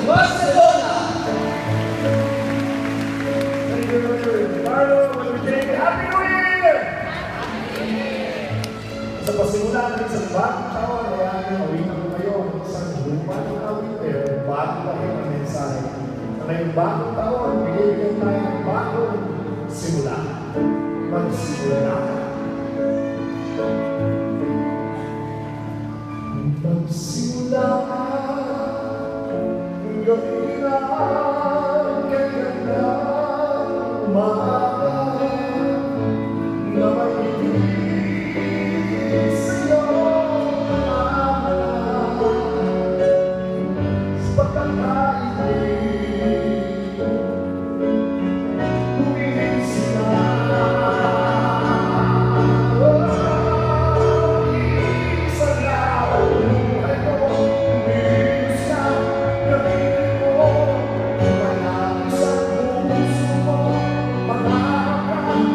Barcelona. Thank you, Brother Carlo. Happy New Year! Sa pasimula natin sa bagong taon, kaya awitan ko kayo ng isang luma ng awit, pero bago pa rin ang mensahe. Sa ngayong bagong taon, bigyan tayo ng bagong simula. Magsimula. Magsimula ka, gawin ang kaganda, maaga na may ibig sa'yo sa pagkakaibig. Luminis na isa na ang buhay ko. Luminis na gamitin mo wala isang puso mo. Magkakaroon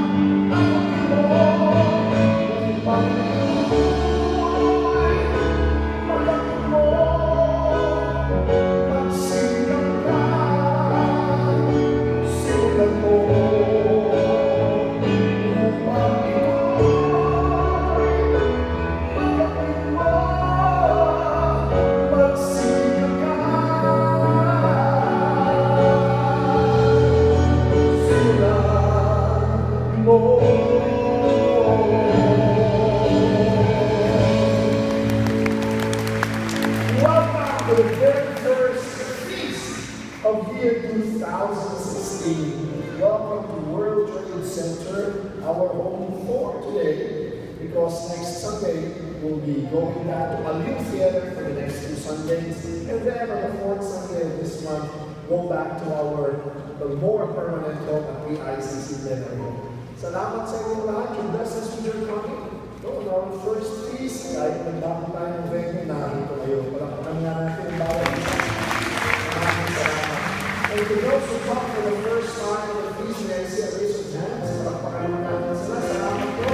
Welcome to the very first feast of year 2016. Welcome to World Trade Center, our home for today, because next Sunday we'll be going back to Aliw Theater for the next 2 Sundays, and then on the 4th Sunday of this month, go back to our more permanent home at PICC Plenary. Salamat sa inyo lahat. You bless us with your coming. No, on our first feast, kahit nagbago tayo ng venue, nakakito kayo. Palakpakan nga natin ang bawat isa. Maraming salamat. And to those who come for the first time on the feast, may I see a raise of hands. Palakpakan nga natin sila. Salamat po.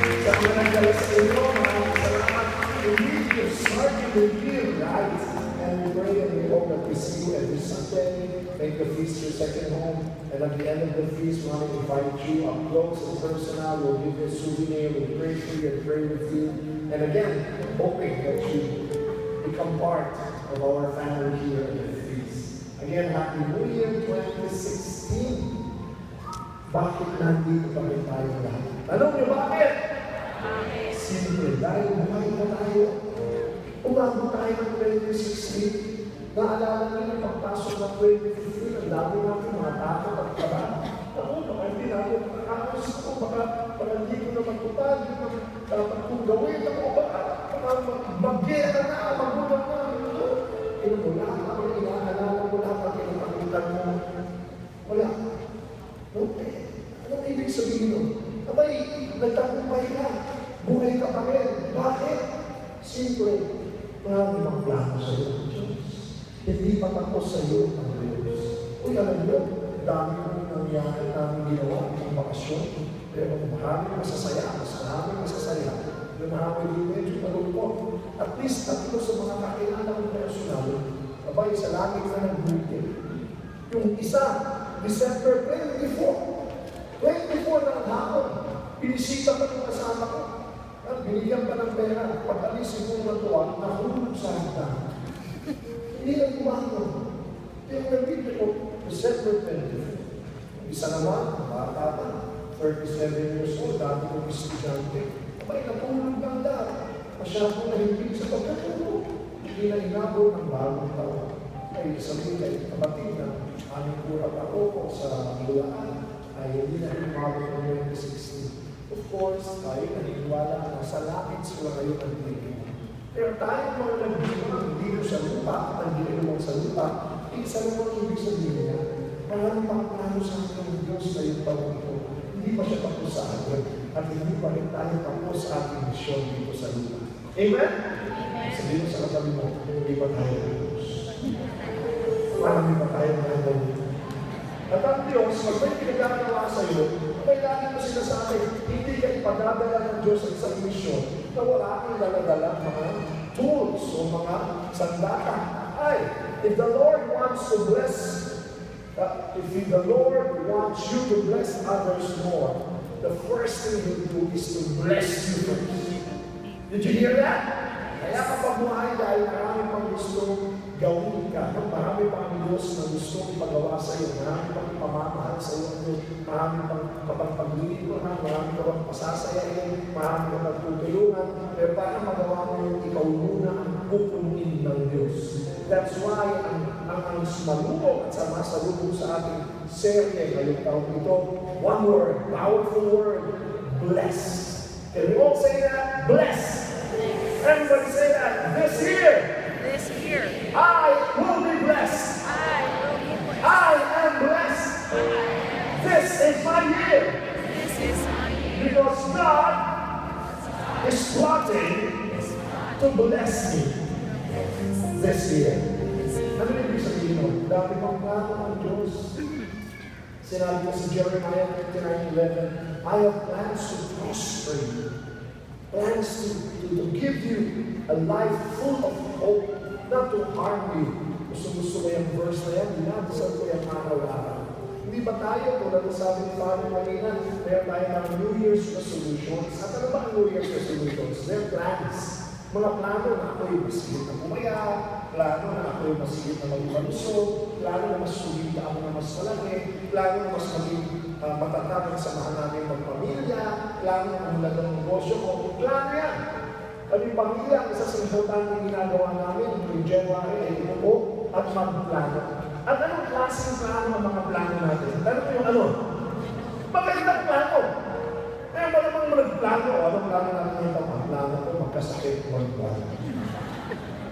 Sa mga nagdala sa inyo, maraming salamat. Indeed, you've started the year right. And we pray and we hope that we see you every Sunday. Make the feast your second home. And at the end of the feast, we want to invite you up close and personal. We'll give you a souvenir. We'll pray for you and pray with you. And again, hoping that you become part of our family here at the feast. Again, Happy New Year 2016. Bakit nandito kami tayo lahat? Tanong niyo bakit? Simple, dahil buhay na tayo. Umabot tayo ng 2016. Naalala niyo yung pagpasok ng 2015, ang dami natin mga takot at kaba. Ako, baka hindi natin makakakausap ko, baka hindi ko na magpupad, hindi ko dapat kong gawin ako, baka mag-gera na, magulang na. Pero wala ako, inaalala mo lahat ang pinapakita mo. Wala. Okay. Anong ibig sabihin nun? Abay, nagtagumpay ka. Buhay ka pa rin. Bakit? Simple. Marami mang plano sa iyo ng Diyos. Hindi pa tapos sa iyo ang Diyos. Uy, alam mo, dami kong nangyari, dami ginawa ng bakasyon. Pero maraming masasaya, yung marami din medyo malungkot. At least tatlo sa mga kakilala ng personal, abay, sa langit na nag-buti. Yung isa, December 24 na hapon, pinisita pa ng kasama ko. At binigyan pa ng pera, pag-alis yung natuwa, nahulog sa handa. Hindi lang kumahon. Yung nabito ko, December 24. Isa naman, bata pa, 37 years old, dati kong estudyante. Abay, natulog ng dati. Masyadong nahibig sa pagkatulog. Hindi na inabot ng bagong taon. Ay, sabihin kayo, kapatid na aming kurap ako sa Bulaan, ay hindi na inabot ng 2016. Of course, tayo naniniwala na sa langit sila kayo nagdito. Pero tayo mga nagdito dito sa lupa, nagdito sa lupa, isa naman ibig sabihin niya, maraming mga plano sa akin ng Diyos sa iyong taon ito. Hindi pa siya tapos sa atin, at hindi pa rin tayo tapos sa ating misyon dito sa lupa. Amen? Sabihin mo sa katabi mo, hindi pa tayo tapos. Marami pa tayo nandang dito. At ang Diyos, pag may pinagagawa sa iyo, may lagi mo sinasabi, hindi ka ipadadala ng Diyos sa isang misyon na wala kang daladala mga tools o mga sandata. why? If the Lord wants to bless, if the Lord wants you to bless others more, the first thing He'll do is to bless you first. Did you hear that? Kaya kapag buhay dahil marami pang gusto gawin ka, marami pang Diyos na gusto ipagawa sa iyo, marami pang ipamamahal sa iyo, marami pang kapagpaglilingkuran, marami ka pang pasasayain, marami ka pang tutulungan, pero para magawa mo yung ikaw muna ang pupunin ng Diyos. That's why ang sumalubog at samasalubog sa ating serye ngayong taon ito, one word, powerful word, blessed. Can we all say that? Blessed. Everybody say that. This year. This year. I will be blessed. I will be blessed. I am blessed. This is my year. This is my year. Because God is plotting to bless me this year. Ano yung ibig sabihin mo? Dami pang plano ng Diyos. Sinabi ko sa Jeremiah 29:11, I have plans to prosper you. Plans to give you a life full of hope, not to harm you. Gusto ko yung verse na yan, dinadasal ko yung araw-araw. Hindi ba tayo, tulad ng sabi ni Father kanina, meron tayo ng New Year's resolutions. At ano ba ang New Year's resolutions? They're plans. Mga plano na ako'y masigit na bumaya, plano na ako'y masigit na magpalusog, plano na mas sumita ako na mas malaki, plano na mas maging matatag ang samahan namin magpamilya, plano na umunad ng negosyo ko, plano yan. Kami pamilya, ang isa sa importante ginagawa namin tuwing January ay umupo at magplano. At anong klaseng plano ang mga plano natin? Ano po yung ano? Magandang plano. Kaya ba namang magplano? Anong plano natin ito? Ang plano ko, magkasakit, magplano.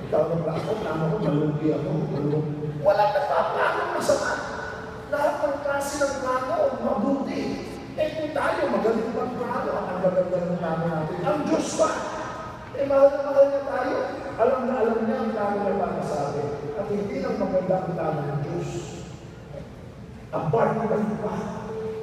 Ikaw ang plano ko, malugi ako, walang nagpaplano, masama. Lahat ng klase ng plano, mabuti. Eh kung tayo, magaling pang plano, ang maganda ng plano natin. Ang Diyos ba? Eh mahal na mahal niya tayo. Alam niya ang plano niya para sa atin. At hindi lang maganda ang plano ng Diyos. Abang pa,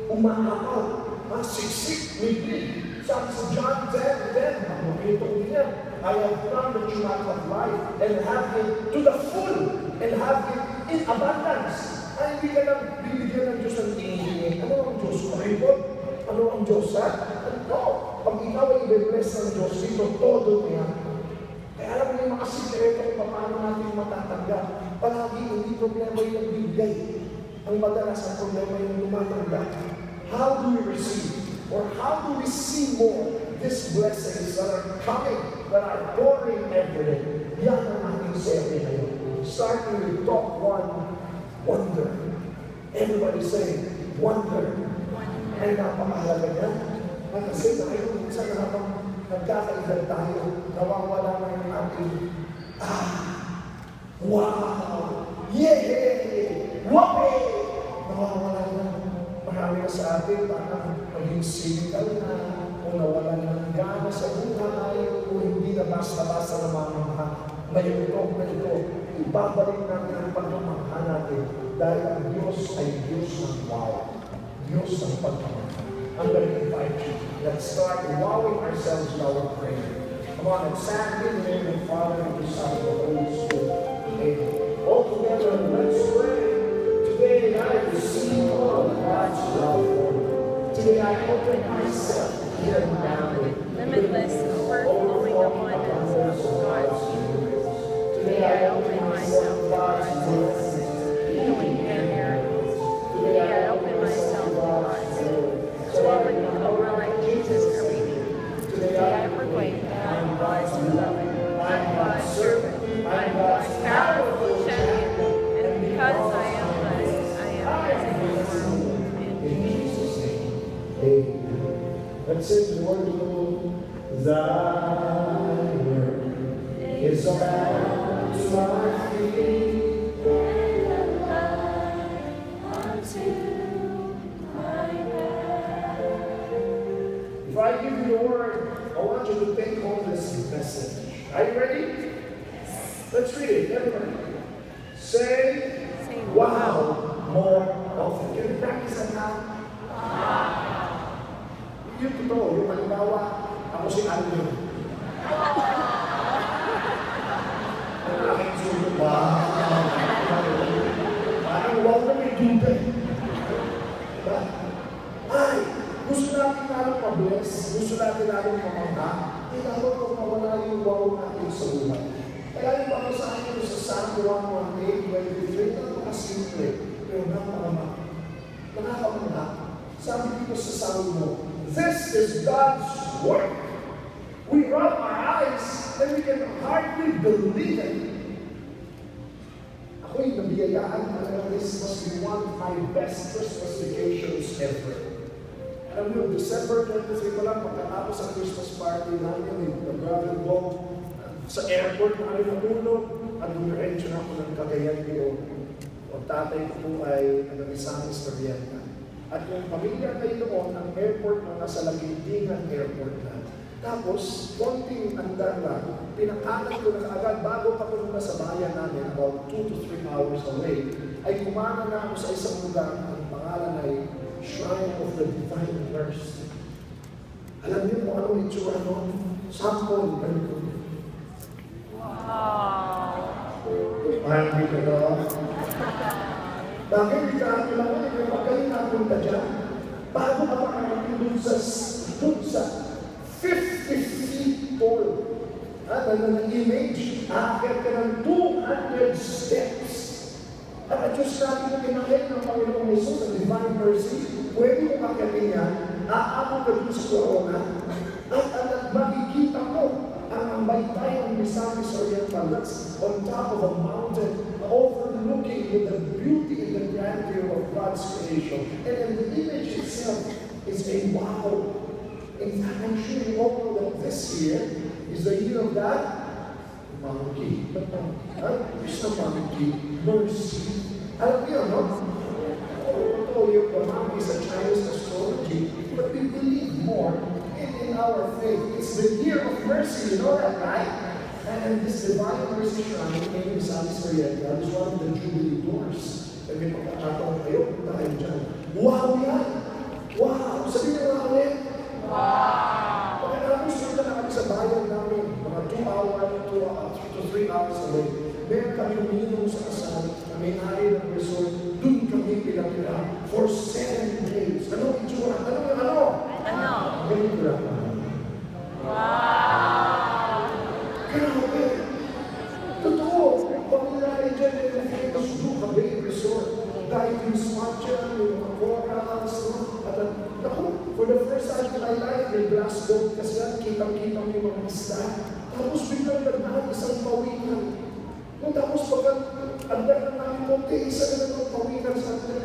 umaakaw, ang siksik, migli. Sabi sa John 10:10, ang makito ko niya, I have come that you might have life and have it to the full and have it in abundance. Ay, hindi ka lang bibigyan ng Diyos ng tingin. Ano ang Diyos? Maripot? Ano ang Diyos? Ano? Pag ikaw ay i-bless ng Diyos, dito todo niya. Kaya alam mo yung mga sikreto kung paano natin matatanggap. Palagi hindi problema yung bigay. Ang madalas ang problema yung lumatanggap. How do we receive? Or how do we see more these blessings that are coming, that are pouring every day? Yan ang ating serye ngayon. Starting with talk 1, wonder. Everybody say, wonder. Ay napakahalaga yan. Kasi dahil minsan na habang nagkakaedad tayo, nawawala na yung ating, wow, yay, whoopee! Nawawala na. Marami na sa atin, parang maging cynical na, o nawalan ng gana sa buhay, o hindi na basta-basta na mamamaha. Ngayon ito, ibabalik natin ang pagmamahal natin dahil ang Diyos ay Diyos ng wow. Diyos ng pagmamahal. I'm going to invite you. Let's start wowing ourselves in our prayer. Come on, and stand in the name of the Father, and the Son, and the Holy Spirit. Amen. All together, let's pray. Today I receive all of God's love for me. Today I open myself here and now. Limitless, overflowing abundance of God's universe. Today I open myself to God's blessings, healing and miracles. Today I open myself to God's swelling over like Jesus created. Today I proclaim that I am God's beloved, I am God's servant, I am God's powerful champion, and because I am blessed, I am blessing the world. In Jesus' name. Amen. Let's sing the word of the Lord. Thy word is a lamp to my feet. If I give you the word, I want you to take home this message. Are you ready? Let's read it, everybody. Say, wow, more often. Can you practice that now? Yung totoo, yung halimbawa, ako si Alvin. Ang aking sulo, wow. sa San Juan 1:8-23, napakasimple, pero nakakamanghang. Sabi dito sa Salmo, this is God's work. We rub our eyes and we can hardly believe it. Ako'y nabiyayaan na this must be one of my best Christmas vacations ever. Alam niyo, December 23 pa lang, pagkatapos sa Christmas party namin, nag-brother-in-law, sa airport na kami natulog, at dumiretso na ako ng Cagayan de Oro. O tatay ko po ay Misamis Oriental. At yung pamilya kayo doon, ang airport na nasa Laguindingan Airport na. Tapos, konting andar lang, pinakanan ko na agad bago pa ko sa bayan namin, about 2 to 3 hours away, ay kumana na ako sa isang lugar, ang pangalan ay Shrine of the Divine Mercy. Alam niyo kung anong itsura noon? Sample, ganito. Wow! Parang dito na. Bakit hindi ka kailangan yung pagkain napunta dyan? Bago ka makarating dun sa 50 feet tall. At ano ng image, aakyat ka ng 200 steps. At ang Diyos natin na pinakit ng Panginoong Jesus, ang Divine Mercy, pwede mo akyatin yan, aabot ka dun sa corona, at makikita mo ang baytay ng Misamis Oriental. That's on top of a mountain, overlooking with the beauty and the grandeur of God's creation. And the image itself is a wow. In fact, I'm sure you all know that this year is the year of that monkey. It's the monkey. Mercy. Alam niyo, no? The monkey is a Chinese astrology, but we believe more in our faith. It's the year of mercy, you know that, right? And this Divine Mercy Shrine in Misamis Oriental is one of the Jubilee doors. And may pagkakataon kayo, punta kayo dyan. Wow yan! Wow! Sabihin niyo nga ulit. Wow! Pagkatapos punta na kami sa bayan namin, mga 2 to 3 hours away. Meron kami uminom sa kasal, na may-ari ng resort, dun kami pinatira for 7 days. Ano ang itsura? Ano? Ganito lang. Wow! Grabe! Totoo! Pag-ulari dyan, yung Suzuka Bay Resort, diving spot dyan, yung mga corals, at for the first time in my life, may glass boat kasi yan, kitang-kita mo yung mga isda. Tapos biglang nagdaan isang pawikan. Tapos pagka-andar na namin konti, isa na ng pawikan sa atin,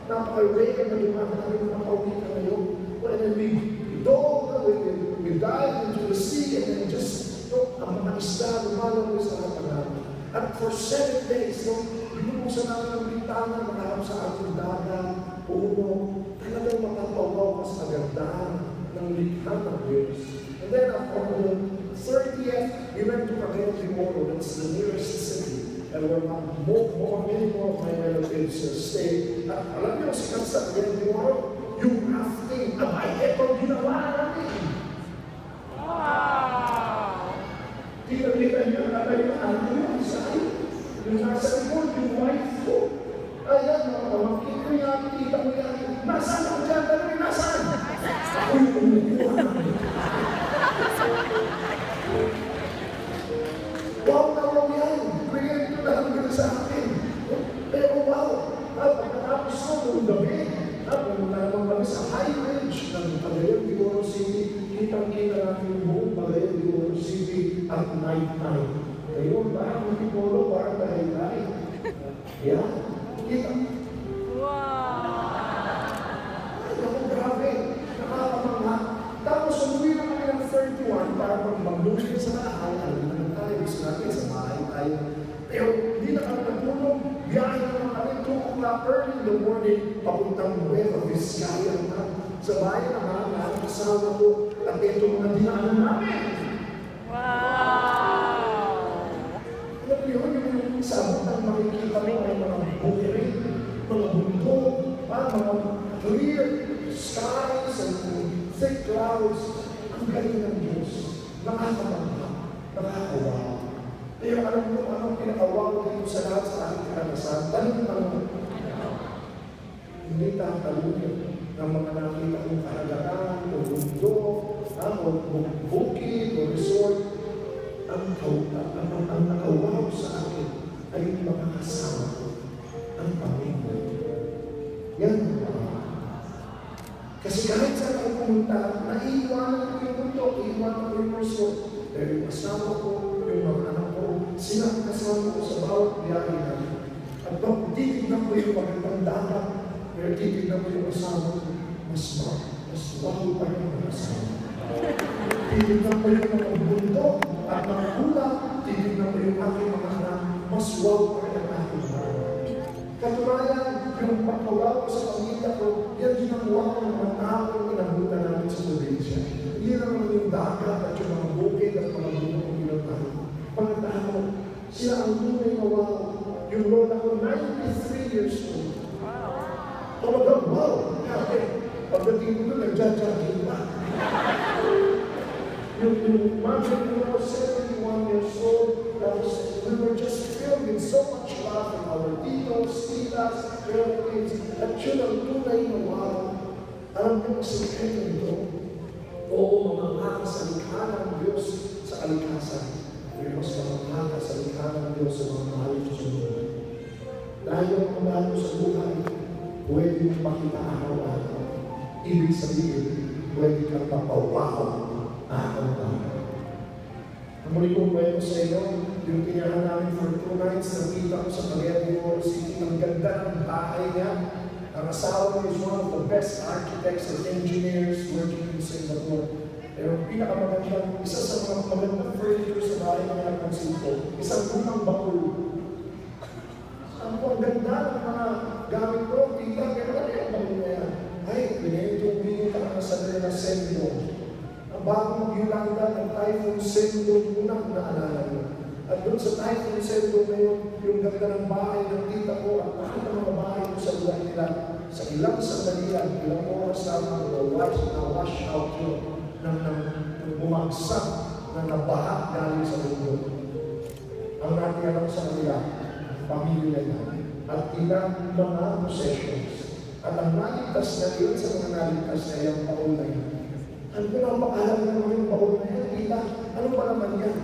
napaka-rare na dumaan namin ng pawikan ngayon. And then we dive into the sea and then just, ang mga isda, lumalong sa harapan. At for 7 days, binubuksan namin ang bintana, makaharap sa ating dagat, puno, talagang makapawaw sa kagandahan ng likha ng Diyos. And then on the 30th, we went to Cagayan de Oro, that's the nearest city, and where many more of my relatives stay. At alam niyo, sikat sa Cagayan de Oro, yung rafting, abay, ito ginawa namin. Wow! Tinalikan niyo na kayo ang yung sa'yo. Yung nasa likod, yung wife ko. Ayan, mga pamangkin ko yan, kita mo yan. Nasaan ako dyan? Tanong, nasaan? Ako yung umukuha namin. Wow na wow yan. Bigyan nyo na hanggang sa akin. Pero wow, pagkatapos ko, nung gabi, pumunta naman kami sa high range ng Cagayan de Oro City. Kitang-kita natin yung buong Cagayan de Oro City at night time. Ngayon, parang hindi polo, parang dahil-dahil. Yan. Kita. Wow! Ay, ako, grabe. Nakakamangha. Tapos, umuwi na kami ng 31 para mag-lusin sa bahay. Alam naman tayo, gusto natin sa bahay tayo. Pero, hindi na kami nagtulog. Biyahe naman kami 2 o'clock early in the morning, papuntang Nueva Vizcaya naman. Sa bayan naman, ang kasama ko, at ito mga dinaanan namin. Wow! Alam niyo, yung sabot ang makikita mo ay mga bukirin, mga bundok, mga clear skies and thick clouds. Ang galing ng Diyos. Nakakamangha, nakakawawa. Pero alam mo anong pinakawawa dito sa lahat sa aking karanasan? Tanong. Hindi tatalunin ng mga nakita kong karagatan, o bundok, o bukid, o resort. ang nakawaw sa akin ay yung mga kasama ko, ang pamilya. Yan ang mga. Kasi kahit saan ako pumunta, naiiwanan ko yung mundo, iiwanan ko yung puso. Pero yung asawa ko, yung mga anak ko, sila ang kasama ko sa bawat biyahe namin. At pag titignan ko yung magandang dagat, pero titignan ko yung asawa ko, mas wow pa yung mga asawa. Titignan ko yung mga bundok at mga kulak, titignan ko yung aking mga anak, mas wow pa yung aking mga anak. Katulayan, yung pagkawaw sa pamilya ko, yan din ang wow ng mga taong inabutan namin sa probinsya. Hindi naman yung dagat at yung mga bukid at mga bundok ng pinatahan. Mga tao, sila ang tunay na wow. Yung lola ko, 93 years old. Talagang wow! Kaya, pagdating ko doon, nagja-jogging pa. Yung mother ko, 71 years old, tapos we were just filled with so much love from our titos, titas, relatives, at yun ang tunay na wow. Alam mo ang sikreto nito? Oo, mamangha sa likha ng Diyos sa kalikasan. Pero mas mamangha sa likha ng Diyos sa mga mahal ko sa buhay. Dahil yung mga mahal ko sa buhay, pwede mong makita araw-araw. Ibig sabihin, pwede kang mapawaw araw-araw. Ang muli kong kwento sa inyo, yung tinahan namin for 2 nights, nakita ko sa Cagayan City, ang ganda ng bahay niya. Ang asawa is one of the best architects and engineers working in Singapore. Pero pinakamagandang, isa sa mga magandang furniture sa bahay ng mga konsulto, isang lumang bakul. Ang ganda ng mga gamit ko, tita, kaya ano yung bakul na yan? Ay, pinitong-pinit ang nasabi na sendo. Ang bagong mag-Yolanda ng Typhoon Sendo, unang naalala mo. At doon sa Typhoon Sendo ngayon, yung ganda ng bahay ng tita ko, at bakit ang mga bahay ko sa lugar nila, sa ilang sandalian, ilang oras na wash out yun, nang bumagsak, na nabaha galing sa mundo. Ang natin sa kanila, pamilya niya, at ilang mga possessions. At ang naligtas na yun sa mga naligtas na yung baon na yun. Ano ko na makaharap naman yung baon na yan? Tita, ano ba naman yan?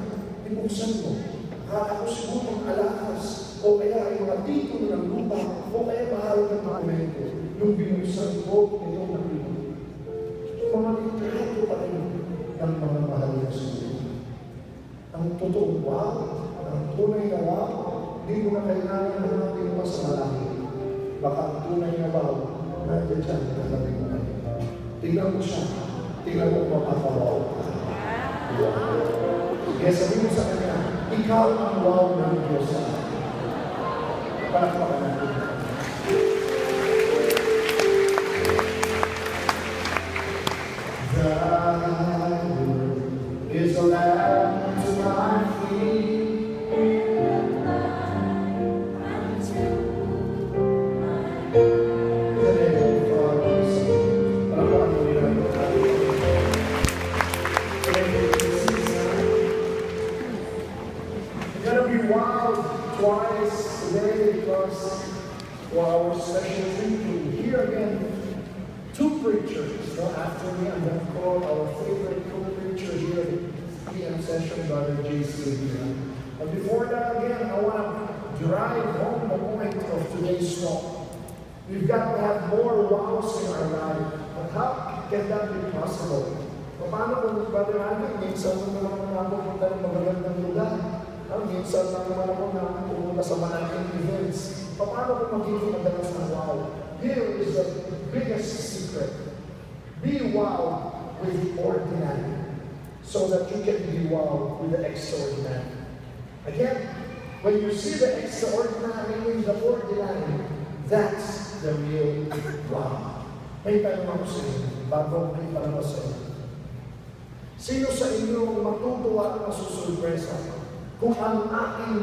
Ibuksan mo. Ako siguro ang alakas, o kaya ay mga titulo ng lupa, o kaya mahal ng dokumento. Nung binuksan ko, itong nakita. Mga litrato pa rin ng mga mahal na siguro. Ang totoong wow, ang tunay na wow, hindi mo na kailangan hanapin pa sa malaki. Baka ang tunay na wow, nandiyan dyan, nalabi mo kayo. Tingnan mo siya, tingnan mo mapapawaw ka. Kaya sabihin mo sa kanya, ikaw ang wow ng Diyos sa akin. Palakpakan natin. The Lord is a lamp to my feet. Twice today because for our special reading. Here again, 2 preachers. After me, I'm going to call our favorite co-preacher here, PM session, Brother J.C. But before that, again, I want to drive home the point of today's talk. We've got to have more wows in our life. But how can that be possible? Paano kung Brother Andy, minsan mo naman napupunta ng magagandang lugar? Minsan lang naman ako na pumunta sa malaking events. Paano kung magiging madalas na wow? Here is the biggest secret. Be wow with the ordinary so that you can be wow with the extraordinary. Again, when you see the extraordinary in the ordinary, that's the real wow. May tanong ako sa inyo, bago may tanong sa inyo. Sino sa inyo matutuwa at masusurpresa kung ang aking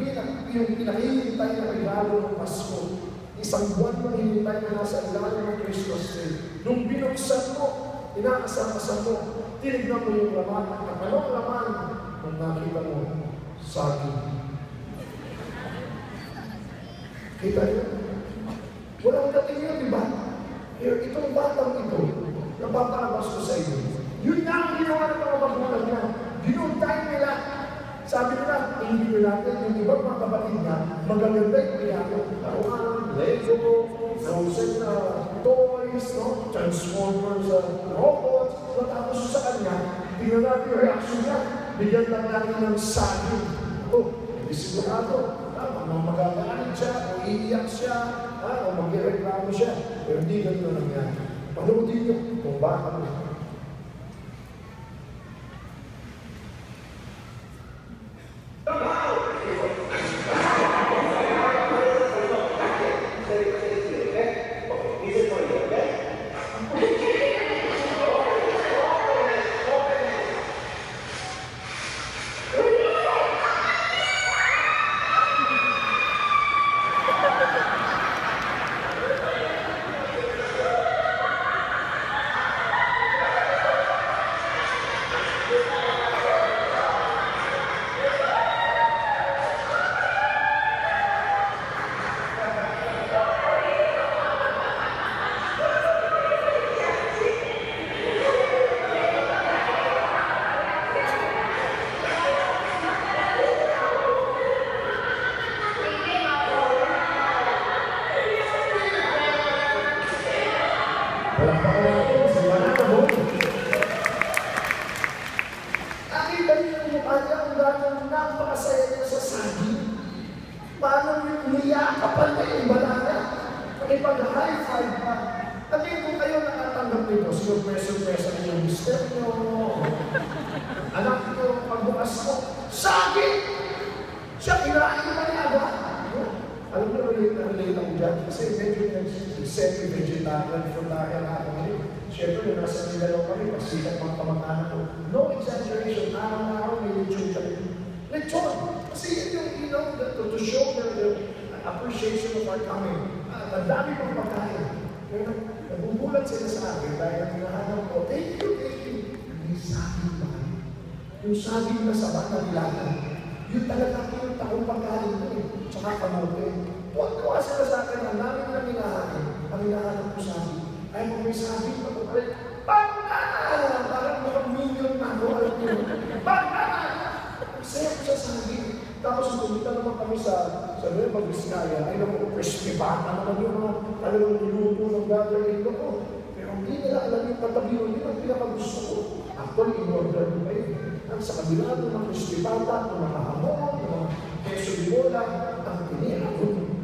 pinahihintay na regalo ng Pasko, isang buwan na hinintay na nasa ilalim ng Christmas tree, nung binuksan mo, inaasasan mo, tinignan mo yung laman, at anong laman nung nakita mo? Saging. Kita niyo? Walang dating yun, di ba? Itong batang ito, napapalabas ko sa inyo. Yun nga ang ginawa ng mga magulang niya. Ginuntay nila Sabi nila, hindi natin yung ibang mga kapatid na magaganda yung pinagawa. Taruhan, Lego, frozen toys, no? Transformers, robots. Tapos sa kanya, tingnan natin yung reaction niya. Bigyan lang natin ng saging. Hindi sigurado. Magagalit siya, o iiyak siya, o magreklamo siya. Pero hindi ganito nangyari. Panoodin niyo kung bakit. Nakita niyo yung mukha niya kung gano'n napakasaya niya sa saging. Paano yung niyakapan niya yung bala niya? Pakipag-high five pa. At kung kayo nakatanggap nito, surpresa niyo yung mister niyo, anak niyo, pagbukas mo, saging! Siya, kinain mo niya agad. Alam mo, relate ako dyan. Kasi medyo semi-vegetarian, fruitarian na ako ngayon. Siyempre, nasa Mindanao kami, pasikat mga kamag-anak ko. No exaggeration, araw-araw may lechon siya. Lechon! Kasi yun yung, to show the appreciation of our coming. Ang dami pang pagkain. Pero nagugulat sila sa akin dahil ang hinahanap ko, thank you. May saging ba kayo? Yung saging na sabat na nilagan. Yun talaga yung taong pagkain ko eh. Tsaka kamote. Huwag sila sa akin, ang dami na hinahanap. Ang hinahanap ko saging. Ay, kung may saging, pagkakalit, banana! Parang mukhang minion na ako, alam niyo. Banana! Ang saya ko sa saging. Tapos pumunta naman kami sa Nueva Vizcaya, ay naman, crispy bata naman yung mga talagang niluto ng brother-in-law ko. Pero hindi nila alam yung katabiyon, yun ang pinakagusto ko. Actually, in-order ko kayo. Ang sa kabila ng crispy bata, ng mga hamon, ng mga queso de bola, ang tinira,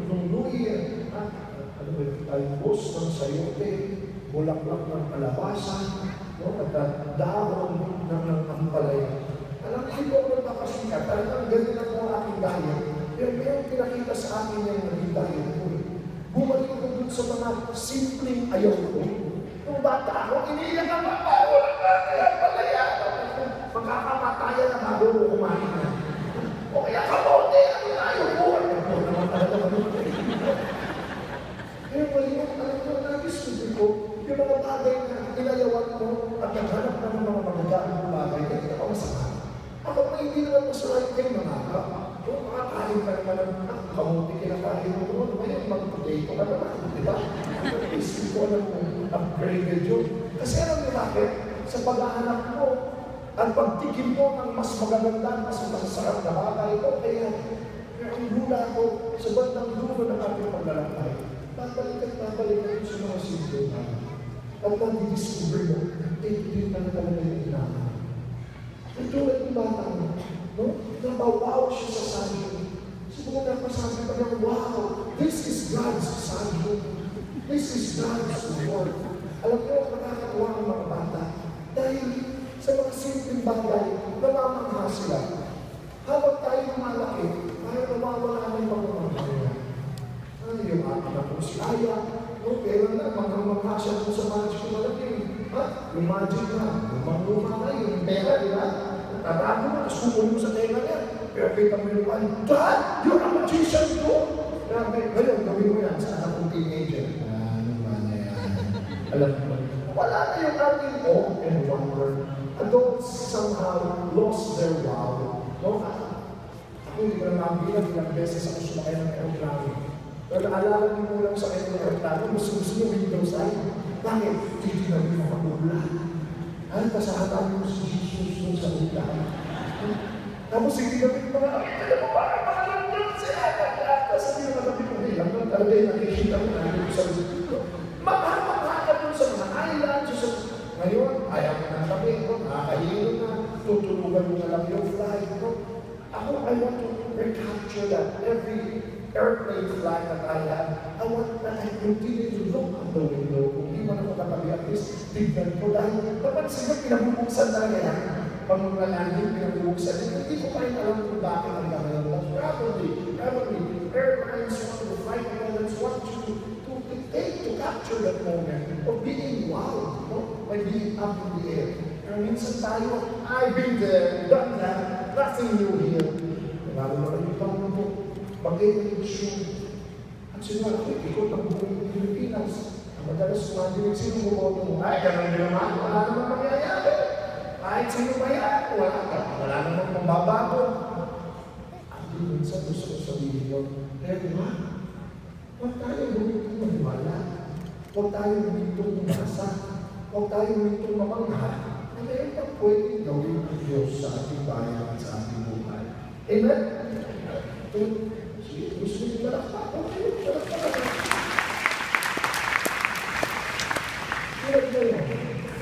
ng luya, ano ba yung talbos ng sayote, bulaklak ng kalabasa, at dahon ng ampalaya. Alam ko, hindi ako nagpapasikat. Talagang ganyan lang po ang aking diet. Pero mayroong pinakita sa akin yung naging diet ko. Bumalik ko dun sa mga simpleng ayaw ko. Nung bata ako, iniiyak ang wala ka, kaya palaya. Magkakapatayan na bago ko kumain na. O kaya kamote, ano na ayaw ko? Ano naman talaga kamote? Pero wala yung alam ko, nabiskutin ko, yung mga bagay na inayawan ko at naghanap ka ng mga magagaang bagay, hindi na ako masama. Ako pa hindi naman masalahin kayo mga kung makakain ka naman ng kamuti kinakain mo doon, ngayon mag-potato ka naman, di ba? Isip ko alam mo, upgraded yun. Kasi alam mo bakit? Sa pag-aanap mo, ang pagtikim mo ng mas magaganda, mas masasarap na bagay, okay yan. Pero ang lula ko, sa bandang dulo ng ating paglalakay, babalik sa mga simple na. At pag-discover mo, ito na talaga yung inaman. Ito tulad ng bata mo, no? Nabawaw siya sa sanyo. Siguro napasabi pa niya, wow, this is God's sanyo. This is God's word. Alam mo, nakakatuwa ang mga bata. Dahil sa mga simpleng bagay, namamangha sila. Habang tayo lumalaki, tayo nawawala ng pagmamahal. Yung anak ko si Aya, no? Pero na, magmamangha siya sa magic ko malaki. Yung magic na, lumang-luma na, yung pera, di ba? Tatago mo, tapos kukunin mo sa tenga niya. Pero kita mo yung ano, Dad, you're a magician ko! Ngayon, gawin mo yan sa anak kong teenager. Ano ba na yan? Alam mo, wala na yung ating awe and wonder. Adults somehow lost their wow. No? Ako hindi ko na mabilang ilang beses ako sumakay ng aeroplano. Pero naalala niyo mo lang sa aeroplano, mas gusto niyo window side. Bakit? Hindi na rin makapula. Pasahataan mo si Jesus sa ulan. Tapos hindi kami yung mga, alam mo ba, mga langgam sila. Sabi ng mga kapit ko, langgam talaga yung nakikita mo namin sa dito. Maghamang ka dun sa mga islands. Ngayon, ayaw mo na kami, nakakahilo na, tutulugan mo na lang yung flight. Ako, I want to recapture that every airplane flight that I have. I want that I continue to look out the window. Kung hindi man ako katabi, at least tignan ko. Dahil napansin ko, pinabubuksan talaga yan. Pag mga landing, pinabubuksan yan. Hindi ko pa rin alam kung bakit ang gano'n. Probably, airlines want to flight attendants want to capture that moment of being wild, by being up in the air. Pero minsan tayo, I've been there, done that, nothing new here. Lalo na rin ito mo, bagay na yung issue. At sila, ikot ang buong Pilipinas. Ang madalas kumadinig, sino mo mo? Ay, gano'n din naman, wala naman mangyayari. Kahit sino ba yan, wala naman mababago. At minsan gusto ko sabihin yun, huwag tayo humintong maniwala. Huwag tayo humintong umasa. Huwag tayo humintong mamangha. Ano yung pag pwede gawin ang Diyos sa ating bayan at sa ating buhay. Amen? Sige, gusto nyo malakpak. Okay, malakpak.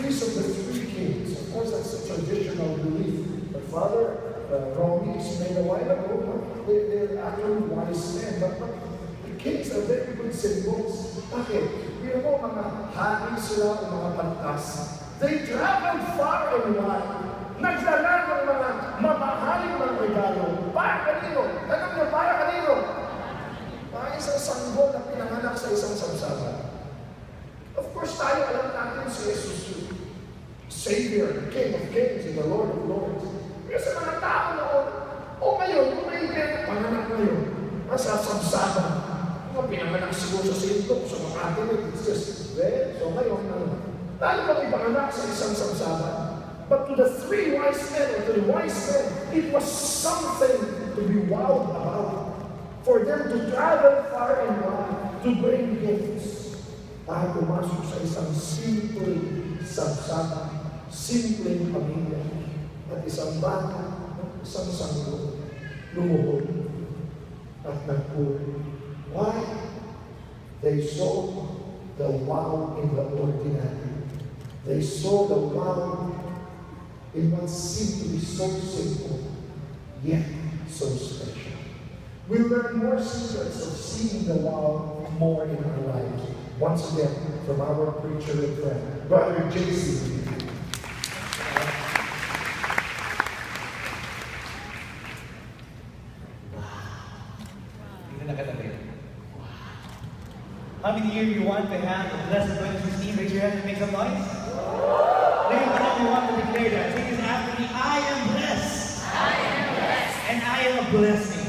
Feast of the Three Kings. Of course, that's a traditional belief. But Father Romy explained a while ago, they're actually wise men. But kings are very good symbols. Bakit? Hindi mo mga hari sila o mga pantas. They traveled far and wide. Nagdala ng mga mamahaling mga regalo. Para kanino? Tanong niyo, para kanino? Para isang sanggol na pinanganak sa isang samsara. Of course, tayo alam natin si Jesus, Savior, King of Kings, and the Lord of Lords. Pero sa mga tao noon, o ngayon, kung may panganak ngayon, nasa samsara. Mga pinanganak siguro sa Sintok, sa Makati, it's just, well, so ngayon, tayo ba ipanganak sa isang samsara? But to the three wise men, or to the wise men, it was something to be wowed about. For them to travel far and wide, to bring gifts, para pumasok sa isang simple samsara, simpleng pamilya, at isang bata, isang sanggol, lumuhod at nagpuri. Why? They saw the wow in the ordinary. They saw the wow in what seemed to be so simple, yet so special. We learn more secrets of seeing the wow more in our lives. Once again, from our preacher and friend, Brother JC. How many of you want to have a blessed 2016? Raise your hand and make some noise. Raise your hand if you want to declare that. Say this after me. I am blessed. I am blessed. And I am a blessing.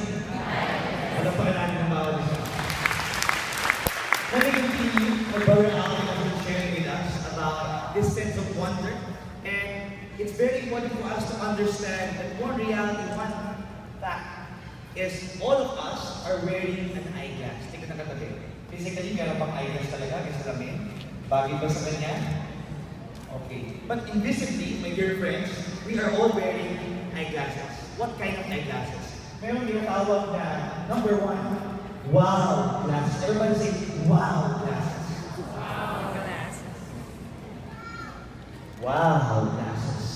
Alam pa natin ang bawat isa. Let me continue what Brother Alvin has been sharing with us about this sense of wonder. And it's very important for us to understand that one reality, one fact, is all of us are wearing an eyeglass. Tingnan na katabi. Physically, meron bang eyeglass talaga? May salamin? Bagay ba sa kanya? Okay. But invisibly, my dear friends, we are all wearing eyeglasses. What kind of eyeglasses? Meron yung tawag na, number one, wow glasses. Everybody say, wow glasses. Wow, glasses. Wow glasses.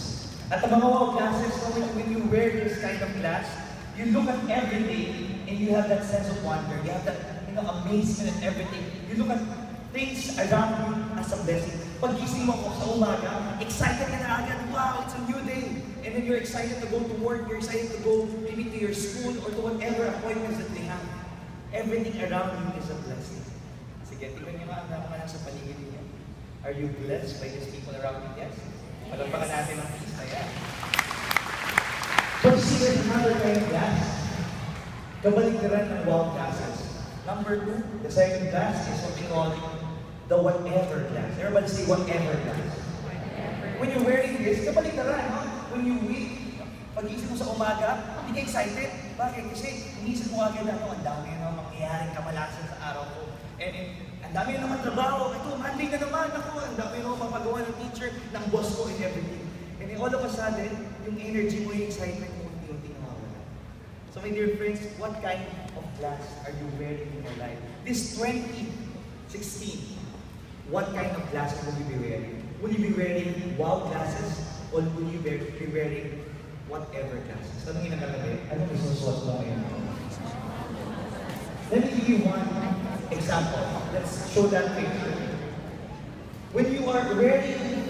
At the mga wow glasses, when you wear this kind of glass, you look at everything and you have that sense of wonder. You have that amazement and everything. You look at things around you as a blessing. Pag-gising mo ako sa umaga, excited ka na agad, wow, it's a new day. And then you're excited to go to work, you're excited to go maybe to your school or to whatever appointments that they have. Everything around you is a blessing. Sige, tingnan niyo nga ang mga nasa paligid niyo. Are you blessed by these people around you? Yes? Palampakan natin ang peace na yan. But see, there's another kind of glass. Kabaligtaran ng wow glasses. Number two, the second glass is what we call the whatever glass. Everybody say whatever glass. When you're wearing this, kabaligtaran, no? When you wake, pag-isip mo sa umaga, hindi ka excited. Bakit? Kasi inisip mo agad na, ang dami na mangyayaring kamalasan sa araw ko. And ang dami na naman trabaho. Ito, Monday na naman. Ako, ang dami na mapapagawa ng teacher, ng boss ko, and everything. And all of a sudden, yung energy mo, yung excitement mo, unti-unti na So my dear friends, what kind of glass are you wearing in your life? This 2016, what kind of glasses will you be wearing? Will you be wearing wow glasses or will you be wearing whatever glasses? Tanungin na kagabi, anong isusuot mo ngayon? Let me give you one example. Let's show that picture. When you are wearing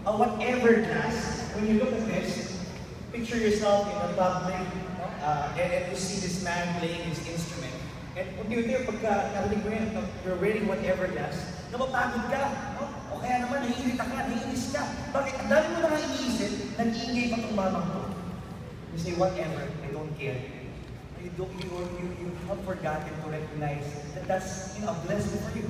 a whatever glass, when you look at this, picture yourself in a public, and you see this man playing his instrument. And unti-unti, pagka narinig mo yan, you're wearing whatever glass, napapagod ka, no? O kaya naman, naiirita ka, naiinis ka. Bakit? Ang dami mo na nga iniisip, nag-iingay pa itong mamang ko. You say, whatever, I don't care. You have forgotten to recognize that that's a blessing for you.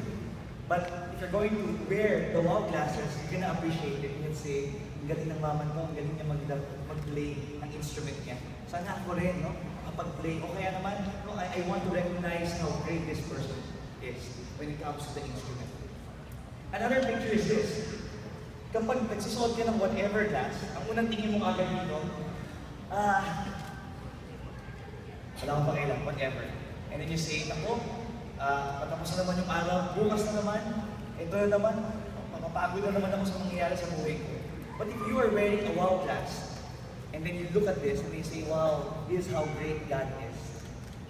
But if you're going to wear the wow glasses, you're gonna appreciate it. You can say, ang galing ng maman ko, ang galing niya mag-play ng instrument niya. Sana ako rin, no? Kapag-play. O kaya naman, no, I want to recognize how great this person is when it comes to the instrument. Another picture is this. Kapag nagsusuot ka ng whatever glass, ang unang tingin mo agad dito, wala akong pakailan, whatever. And then you say, ako, patapos na naman yung araw, bukas na naman, ito na naman, mapapagod na naman ako sa mangyayari sa buhay ko. But if you are wearing a wow glass, and then you look at this and you say, wow, this is how great God is.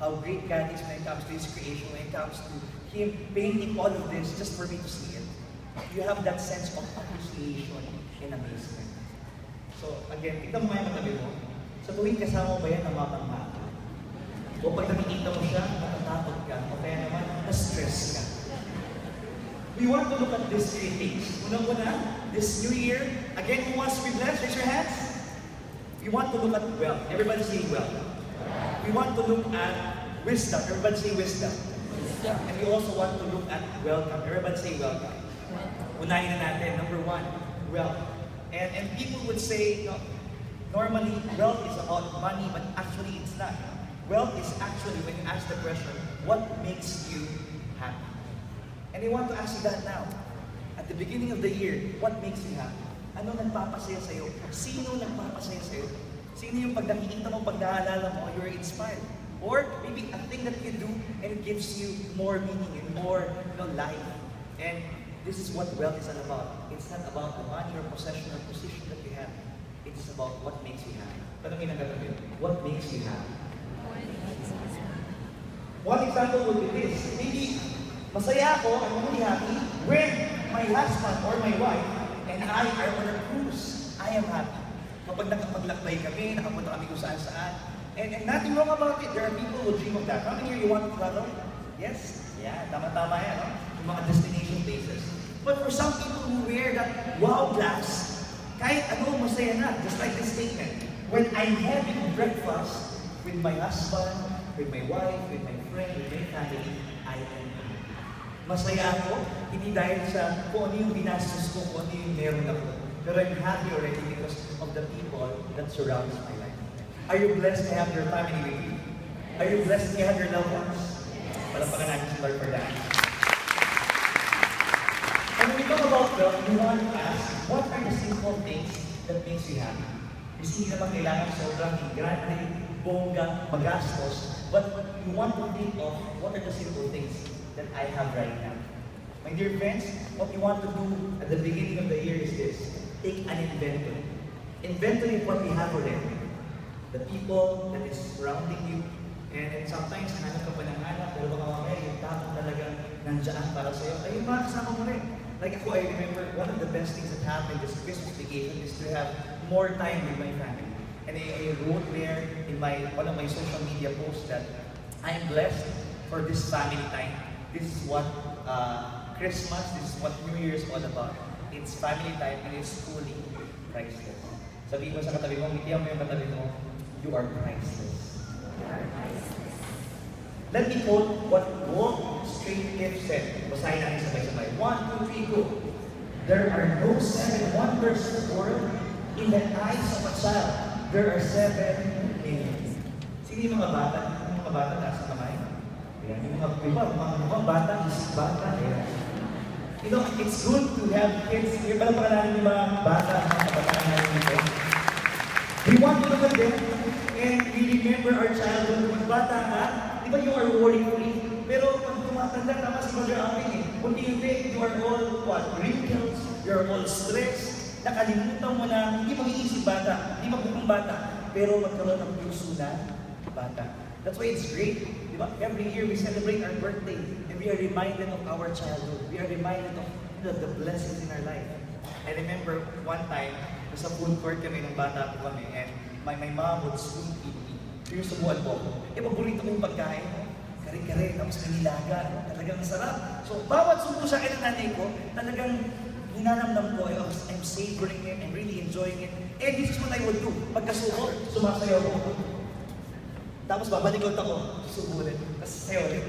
How great God is when it comes to His creation, when it comes to Him painting all of this just for me to see it. You have that sense of appreciation and amazement. So again, tignan mo nga yung matabi mo. Sa tuwing kasama mo ba yan, namamangha ka? O pag nakikita mo siya, natatakot ka, o kaya naman, na-stress ka. We want to look at these three things. Unang-una, this new year, again, who wants to be blessed? Raise your hands. We want to look at wealth. Everybody say wealth. We want to look at wisdom. Everybody say wisdom. And we also want to look at welcome. Everybody say welcome. Unahin na natin. Number one, wealth. And people would say, no, normally, wealth is about money, but actually it's not. Wealth is actually, when you ask the question, what makes you happy? And I want to ask you that now. At the beginning of the year, what makes you happy? Ano nagpapasaya sa'yo? Sino nagpapasaya sa'yo? Sino yung pag nakikita mo, pag naalala mo, you're inspired? Or maybe a thing that you do and it gives you more meaning and more life. And this is what wealth is all about. It's not about the money or possession or position that you have. It's about what makes you happy. Tanungin ang gagawin, what makes you happy? One example would be this. Maybe, masaya ako, I'm only happy when my husband or my wife and I are on a cruise. I am happy. Kapag nakapaglakbay kami, nakapunta kami kung saan-saan. And nothing wrong about it. There are people who dream of that. How many of you want to travel? Yes? Yeah, tama-tama yan, no? Yung mga destination places. But for some people who wear that wow glass, kahit ano, masaya na. Just like this statement. When I'm having breakfast with my husband, with my wife, with my friend, with my family, I am happy. Masaya ako, hindi dahil sa kung ano yung binastos ko, kung ano yung meron ako. Pero I'm happy already because of the people that surrounds my life. Are you blessed to have your family with you? Are you blessed to have your loved ones? Palapakan natin si Lord for that. And when we talk about wealth, we want to ask, what are the simple things that makes you happy? Kasi hindi naman kailangan sobrang grande, bongga, magastos, but you want to think of what are the simple things that I have right now. My dear friends, what you want to do at the beginning of the year is this. Take an inventory. Inventory of what we have already. The people that is surrounding you. And sometimes, hanap ka pa ng hanap, pero baka mamaya yung tao talagang nandiyan para sa'yo. Ay, yung mga kasama mo rin. Like ako, I remember one of the best things that happened this Christmas vacation is to have more time with my family. And I wrote there in one of my social media posts that I'm blessed for this family time. This is what Christmas, this is what New Year is all about. It's family time and it's truly priceless. Sabihin mo sa katabi mo, ngitiyan mo yung katabi mo, you are priceless. Let me quote what Wall Street Gift said. Basahin natin sabay-sabay. 1, 2, 3, go. There are no 7 wonders in the world. In the eyes of a child, there are 7 million. Sino yung mga bata? Yung mga bata nasa kamay? Ayan. Yung mga bata, isip bata. Ayan. You know, it's good to have kids. Yung pala pala natin yung mga bata, mga kabataan natin dito. We want to look at them And we remember our childhood. Kung bata ka, di ba you are worry-free? Pero pag tumatanda, tama si Brother Alvin eh. Unti-unti, you are all what? Wrinkles, you are all stressed. Nakalimutan mo na, hindi mag-iisip bata, hindi magbukang bata, pero magkaroon ng puso na bata. That's why it's great. Di ba? Every year we celebrate our birthday and we are reminded of our childhood. We are reminded of the blessings in our life. I remember one time, nasa food court kami nung bata po kami and my mom would spoon feed me. Yung sumuan po ako. Eh, paborito ko yung pagkain. Kare-kare, tapos nangilaga. Talagang sarap. So, bawat subo sa akin ng nanay ko, talagang hinanamnam ko, I'm savoring it, I'm really enjoying it. And this is what I would do. Pagkasubo, sumasayaw ko. Tapos babalikot ako, susubo ulit. Tapos sayaw ulit.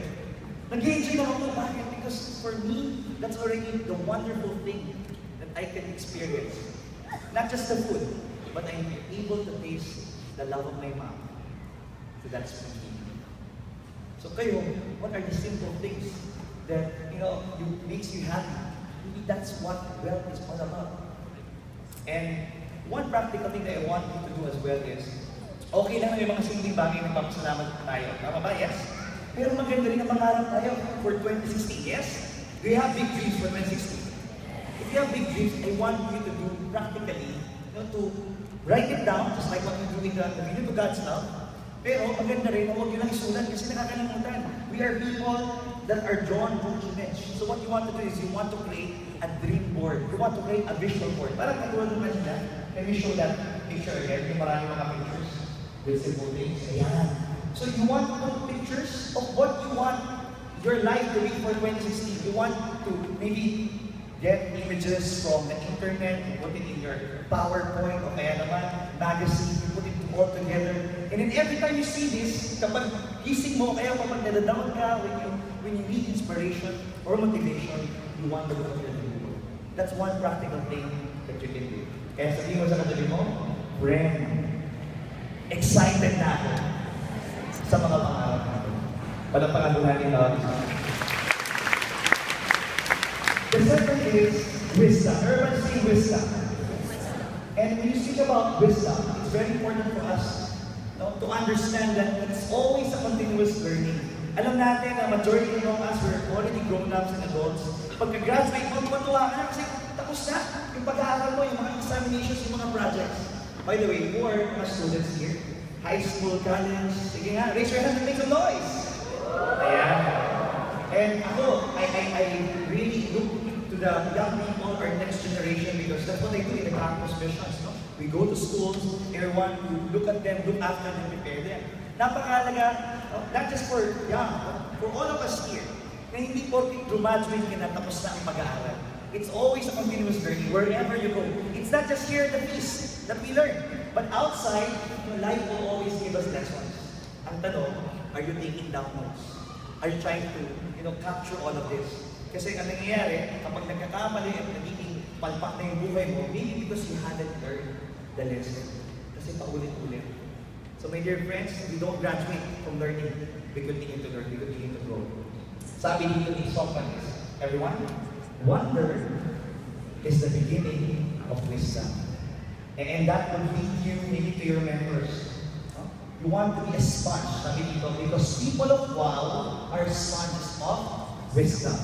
Nag-enjoy naman ko. Bakit? Because for me, that's already the wonderful thing that I can experience. Not just the food, but I'm able to taste the love of my mom. So that's for me. So kayo, what are the simple things that, makes you happy? Maybe that's what wealth is all about. And one practical thing that I want you to do as well is, okay lang na yung mga simpleng bagay na papasalamat tayo. Tama ba? Yes? Pero maganda rin ang mangarap tayo for 2016. Yes? Do you have big dreams for 2016? If you have big dreams, I want you to do practically, to write it down, just like what we do in the video to God's love. Pero maganda rin, huwag yun lang isulat kasi nakakalimutan. We are people that are drawn to image. So what you want to do is you want to create a dream board. You want to create a visual board. Parang katulad ng kanina, let me show that picture again. Yung maraming mga pictures with simple things. Ayan. So you want to put pictures of what you want your life to be for 2016. You want to maybe get images from the internet, you put it in your PowerPoint o kaya naman magazine, you put it all together. And then every time you see this, kapag gising mo, kaya kapag nadadown ka, when you need inspiration or motivation, you want to go to the video. That's one practical thing that you can do. Kaya sabihin mo sa katabi mo, friend, excited na ako sa mga pangarap natin. Palapakan doon natin na the second is wisdom. Everybody say wisdom. And when you speak about wisdom, it's very important for us to understand that it's always a continuous learning. Alam natin na majority of us, we're already grown-ups and adults. Pagka-graduate mo, matuwa ka na kasi tapos na yung pag-aaral mo, yung mga examinations, yung mga projects. By the way, who are mga students here? High school, college, sige nga, raise your hand and make some noise. Ayan. And ako, I really look to the young people, our next generation, because that's what I do in the campus missions. No? We go to schools, everyone, we look at them, look after them, prepare them. Napakalaga, not just for young, but for all of us here, na hindi porket graduate ka na tapos na ang pag-aaral. It's always a continuous learning, wherever you go. It's not just here at the feast that we learn, but outside, life will always give us lessons. Ang tanong, are you taking down notes? Are you trying to, capture all of this? Kasi ang nangyayari, kapag nagkakamali at nagiging palpak na yung buhay mo, maybe because you haven't learned the lesson. Kasi paulit-ulit. So my dear friends, we don't graduate from learning. We continue to learn, we continue to grow. Sabi dito ni Socrates, everyone, wonder is the beginning of wisdom. And that will lead you maybe to your mentors. You want to be a sponge, sabi dito, because people of wow are sponges of wisdom.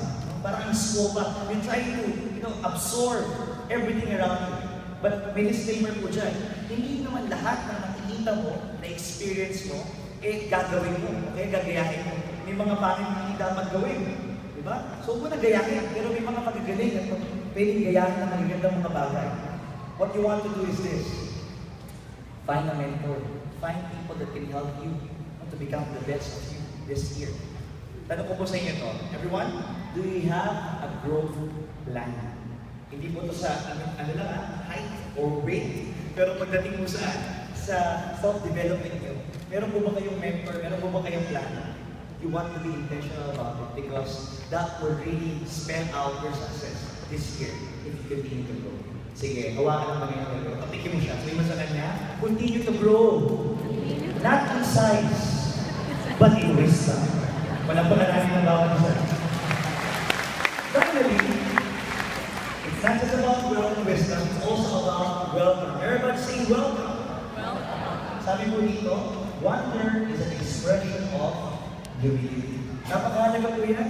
Parang ang scopa, you're trying to, absorb everything around you. But may disclaimer po dyan, hindi naman lahat ng nakikita mo, na-experience mo, gagawin mo, okay, gagayahin mo. May mga bagay na hindi dapat gawin. Diba? So, huwag mo na gayahin, pero may mga magagaling at pwedeng gayahin na magagandang mga bagay. What you want to do is this. Find a mentor. Find people that can help you to become the best of you this year. Tanong ko po sa inyo to. Everyone, do you have a growth plan? Hindi po to sa height or weight. Pero pagdating mo sa self-development nyo, meron po ba kayong mentor? Meron po ba kayong plan? You want to be intentional about it because that will really spell out your success this year if you continue to grow. Sige, hawakan ng Panginoon. Tapikin mo siya. Sabihin mo sa kanya, continue to grow. Not in size, but in wisdom. Walang pala namin ang bawat isa. Finally, it's not just about wealth and wisdom, it's also about welcome. Everybody say welcome. Welcome. Sabi mo dito, yan?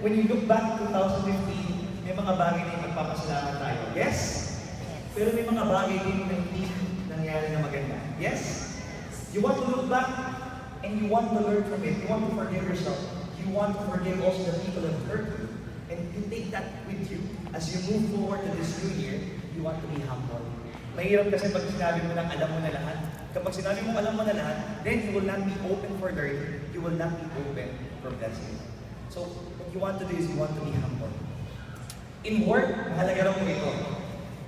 When you look back to 2015, may mga bagay na magpapasalamat tayo. Yes? Pero may mga bagay din na hindi nangyari na maganda. Yes? You want to look back and you want to learn from it. You want to forgive yourself. You want to forgive also the people that hurt you. And you take that with you. As you move forward to this new year, you want to be humble. Mahirap kasi pag sinabi mo lang alam mo na lahat. Kapag sinabi mo alam mo na lahat, then you will not be open for learning. You will not be open for blessing. So, what you want to do is you want to be humble. In work, mahalaga raw mo ito.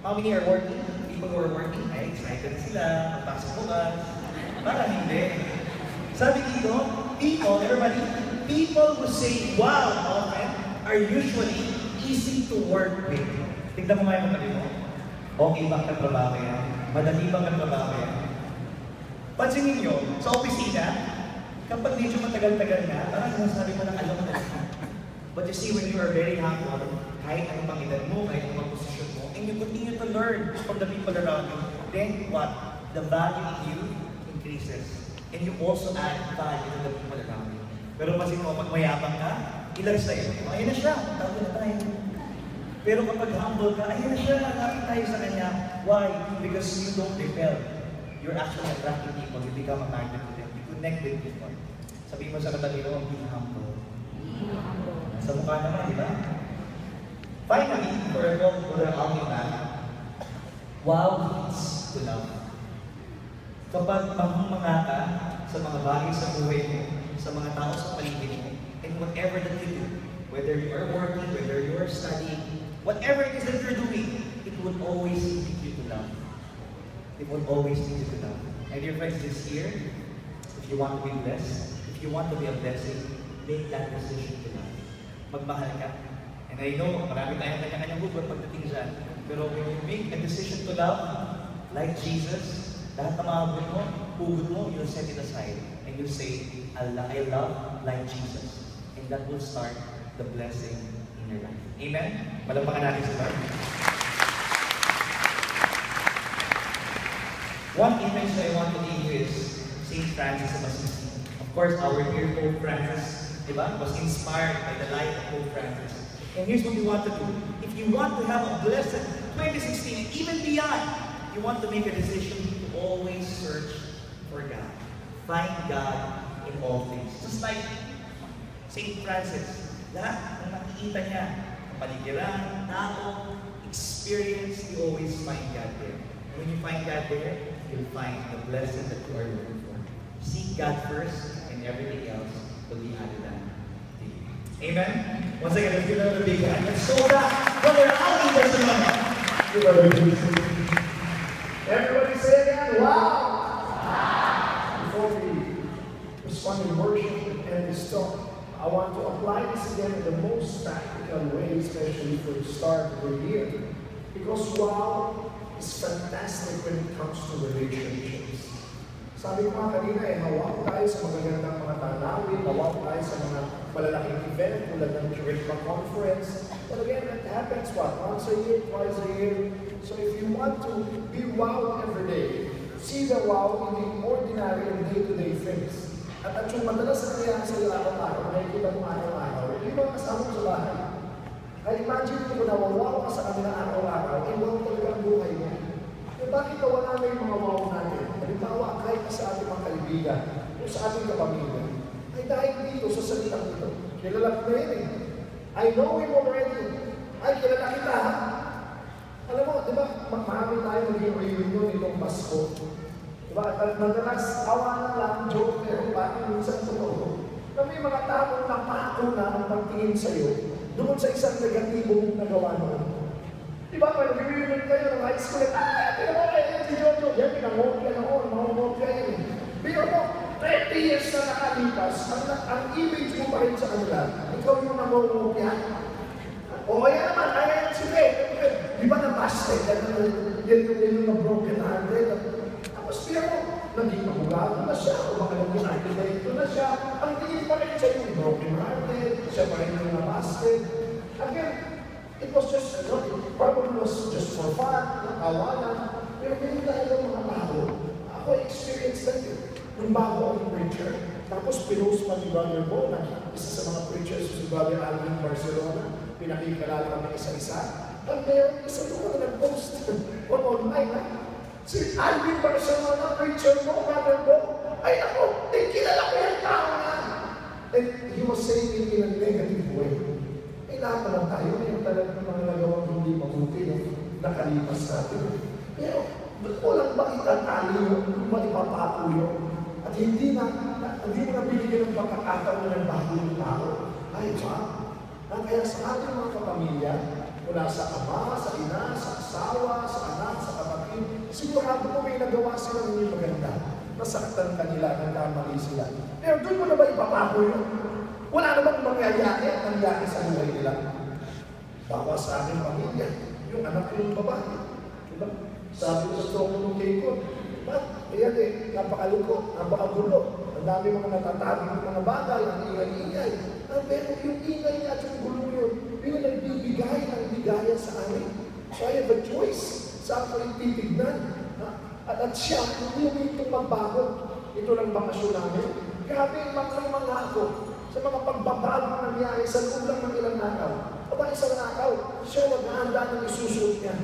How many are working? People who are working, ay excited sila, magpasok bukas. Para hindi. Sabi dito, people, everybody, people who say wow often are usually easy to work with. Tignan mo nga yung matabi mo. Okay bang katrabaho yan? Madali bang katrabaho yan? Pansinin nyo, sa opisina, kapag medyo matagal-tagal na, parang sinasabi mo na alam mo na lahat. But you see, when you are very humble, kahit anong pang edad mo, kahit anong posisyon mo, and you continue to learn from the people around you, then what? The value in you increases. And you also add value to the people around you. Pero kasi mo, pag mayabang ka, ilan sa'yo? Ayun na siya, tago na tayo. Pero kapag humble ka, ayun na siya, nakapit tayo sa kanya. Why? Because you don't rebel. You're actually attracting people. You become a magnet to them. You connect with people. Sabihin mo sa katabi mo, be humble. Sa mukha naman, di ba? Finally, for everyone who are out back, wow leads to love. Kapag mamumanga ka sa mga bagay sa buhay mo, sa mga tao sa paligid mo, and whatever that you do, whether you are working, whether you are studying, whatever it is that you're doing, it will always lead you to love. It will always lead you to love. And dear friends, this year, if you want to be blessed, if you want to be a blessing, make that decision to love. Magmahal ka. And I know, marami tayong kanya-kanyang hugot pagdating dyan. Pero when you make a decision to love, like Jesus, lahat ng mga hugot mo, you'll set it aside. And you say, I love like Jesus. And that will start the blessing in your life. Amen? Malampakan natin sa Lord. One image that I want to leave you is St. Francis of Assisi. Of course, our dear Pope Francis, diba, was inspired by the life of Pope Francis. And here's what we want to do. If you want to have a blessed 2016 and even beyond, you want to make a decision to always search for God. Find God in all things. Just like St. Francis, lahat ng nakikita niya, kapaligiran, tao, experience, you always find God there. And when you find God there, you'll find the blessing that you are looking for. Seek God first, and everything else will be added on to you. Amen? Once again, let's give another big hand. Let's show that Brother Ali Barcelona. Everybody say again, wow! Before we respond in worship and this talk, I want to apply this again in the most practical way, especially for the start of the year. Because wow is fantastic when it comes to relationships. Sabi ko nga kanina hawak tayo sa magagandang mga tanawin, hawak tayo sa mga malalaking event, tulad ng Charisma Conference. But again, it happens once a year, twice a year. So if you want to be wow every day, see the wow in the ordinary and day-to-day things. At yung madalas na kaya sa araw-araw, nakikita mo araw-araw, hindi mo kasama sa bahay. Kaya imagine mo na wawaw ka sa kanila araw-araw, wow talaga ang buhay mo. Eh bakit wala na yung mga wow natin? Halimbawa, kahit sa ating mga kaibigan, o sa ating kapamilya, ay dahil dito sa salitang ito. Kilala ko na yun eh. I know him already. Ay, kilala kita ha? Alam mo, di ba, marami tayo naging reunion itong Pasko. Diba? At madalas, awa na lang, joke, pero parang minsan totoo. Na may mga taong napako na ang pagtingin sa'yo doon sa isang negatibong nagawa noon. Diba, pag nag-reunion kayo ng high school, tingnan mo kayo, si Jojo, yan, pinangopya noon, mangopya yun. Pero mo, 30 years na nakalipas, ang image mo pa rin sa kanila, ikaw yung nangopya. O kaya naman, ayaw sila eh. Di ba na-busted? Yan yung na-broken hearted. Tapos kaya mo, naging mahugado na siya, o baka naging architecto na siya. Ang tingin pa rin siya yung broken hearted, siya pa rin yung na-busted. Again, it was just, it probably was just for fun, nakawalan. Pero hindi talaga mga tao. Ako experience lang yun. Nung bago akong preacher, tapos pinost pa ni Brother Bo na isa sa mga preachers, si Brother Alvin Barcelona, pinakikilala kami isa-isa. At meron isa doon na nag-post on online, ha? Si Alvin Barcelona, preacher mo, brother mo, ay ako, kilala ko yung tao na. And he was saying it in a negative way. Eh, lahat naman tayo, ngayon talagang mga nagawang hindi mabuti, no? Nakalipas natin. Pero, walang ba itatali yun, maipapako yun? At hindi mo na binigyan ng pagkakataon na ng bagong tao. Ay, ba? Kaya sa ating mga kapamilya, mula sa ama, sa ina, sa asawa, sa anak, sa kapatid, sigurado mo may nagawa sila ng hindi maganda. Nasaktan kanila, nagkamali sila. Pero doon mo na ba ipapako yun? Wala namang nangyayari sa buhay nila. Bawa sa ating pamilya, yung anak ko yung babae. Diba? Sabi ko sa toko ng Kaycon, ayan napakalungkot, napakagulo. Ang dami mga natatabi ng mga bagay, ang ingay-ingay. Pero yung ingay niya at yung gulo yun, yung nagbibigay ng bigayan sa amin. So I have a choice. Saan ko yung titignan? At siya, hindi itong magbago. Ito lang bakasyon namin. Grabe, mga ako sa mga pagbabago na nangyari sa loob lang ng ilang araw. Aba, isang araw, siya naghahanda ng isusuot niya.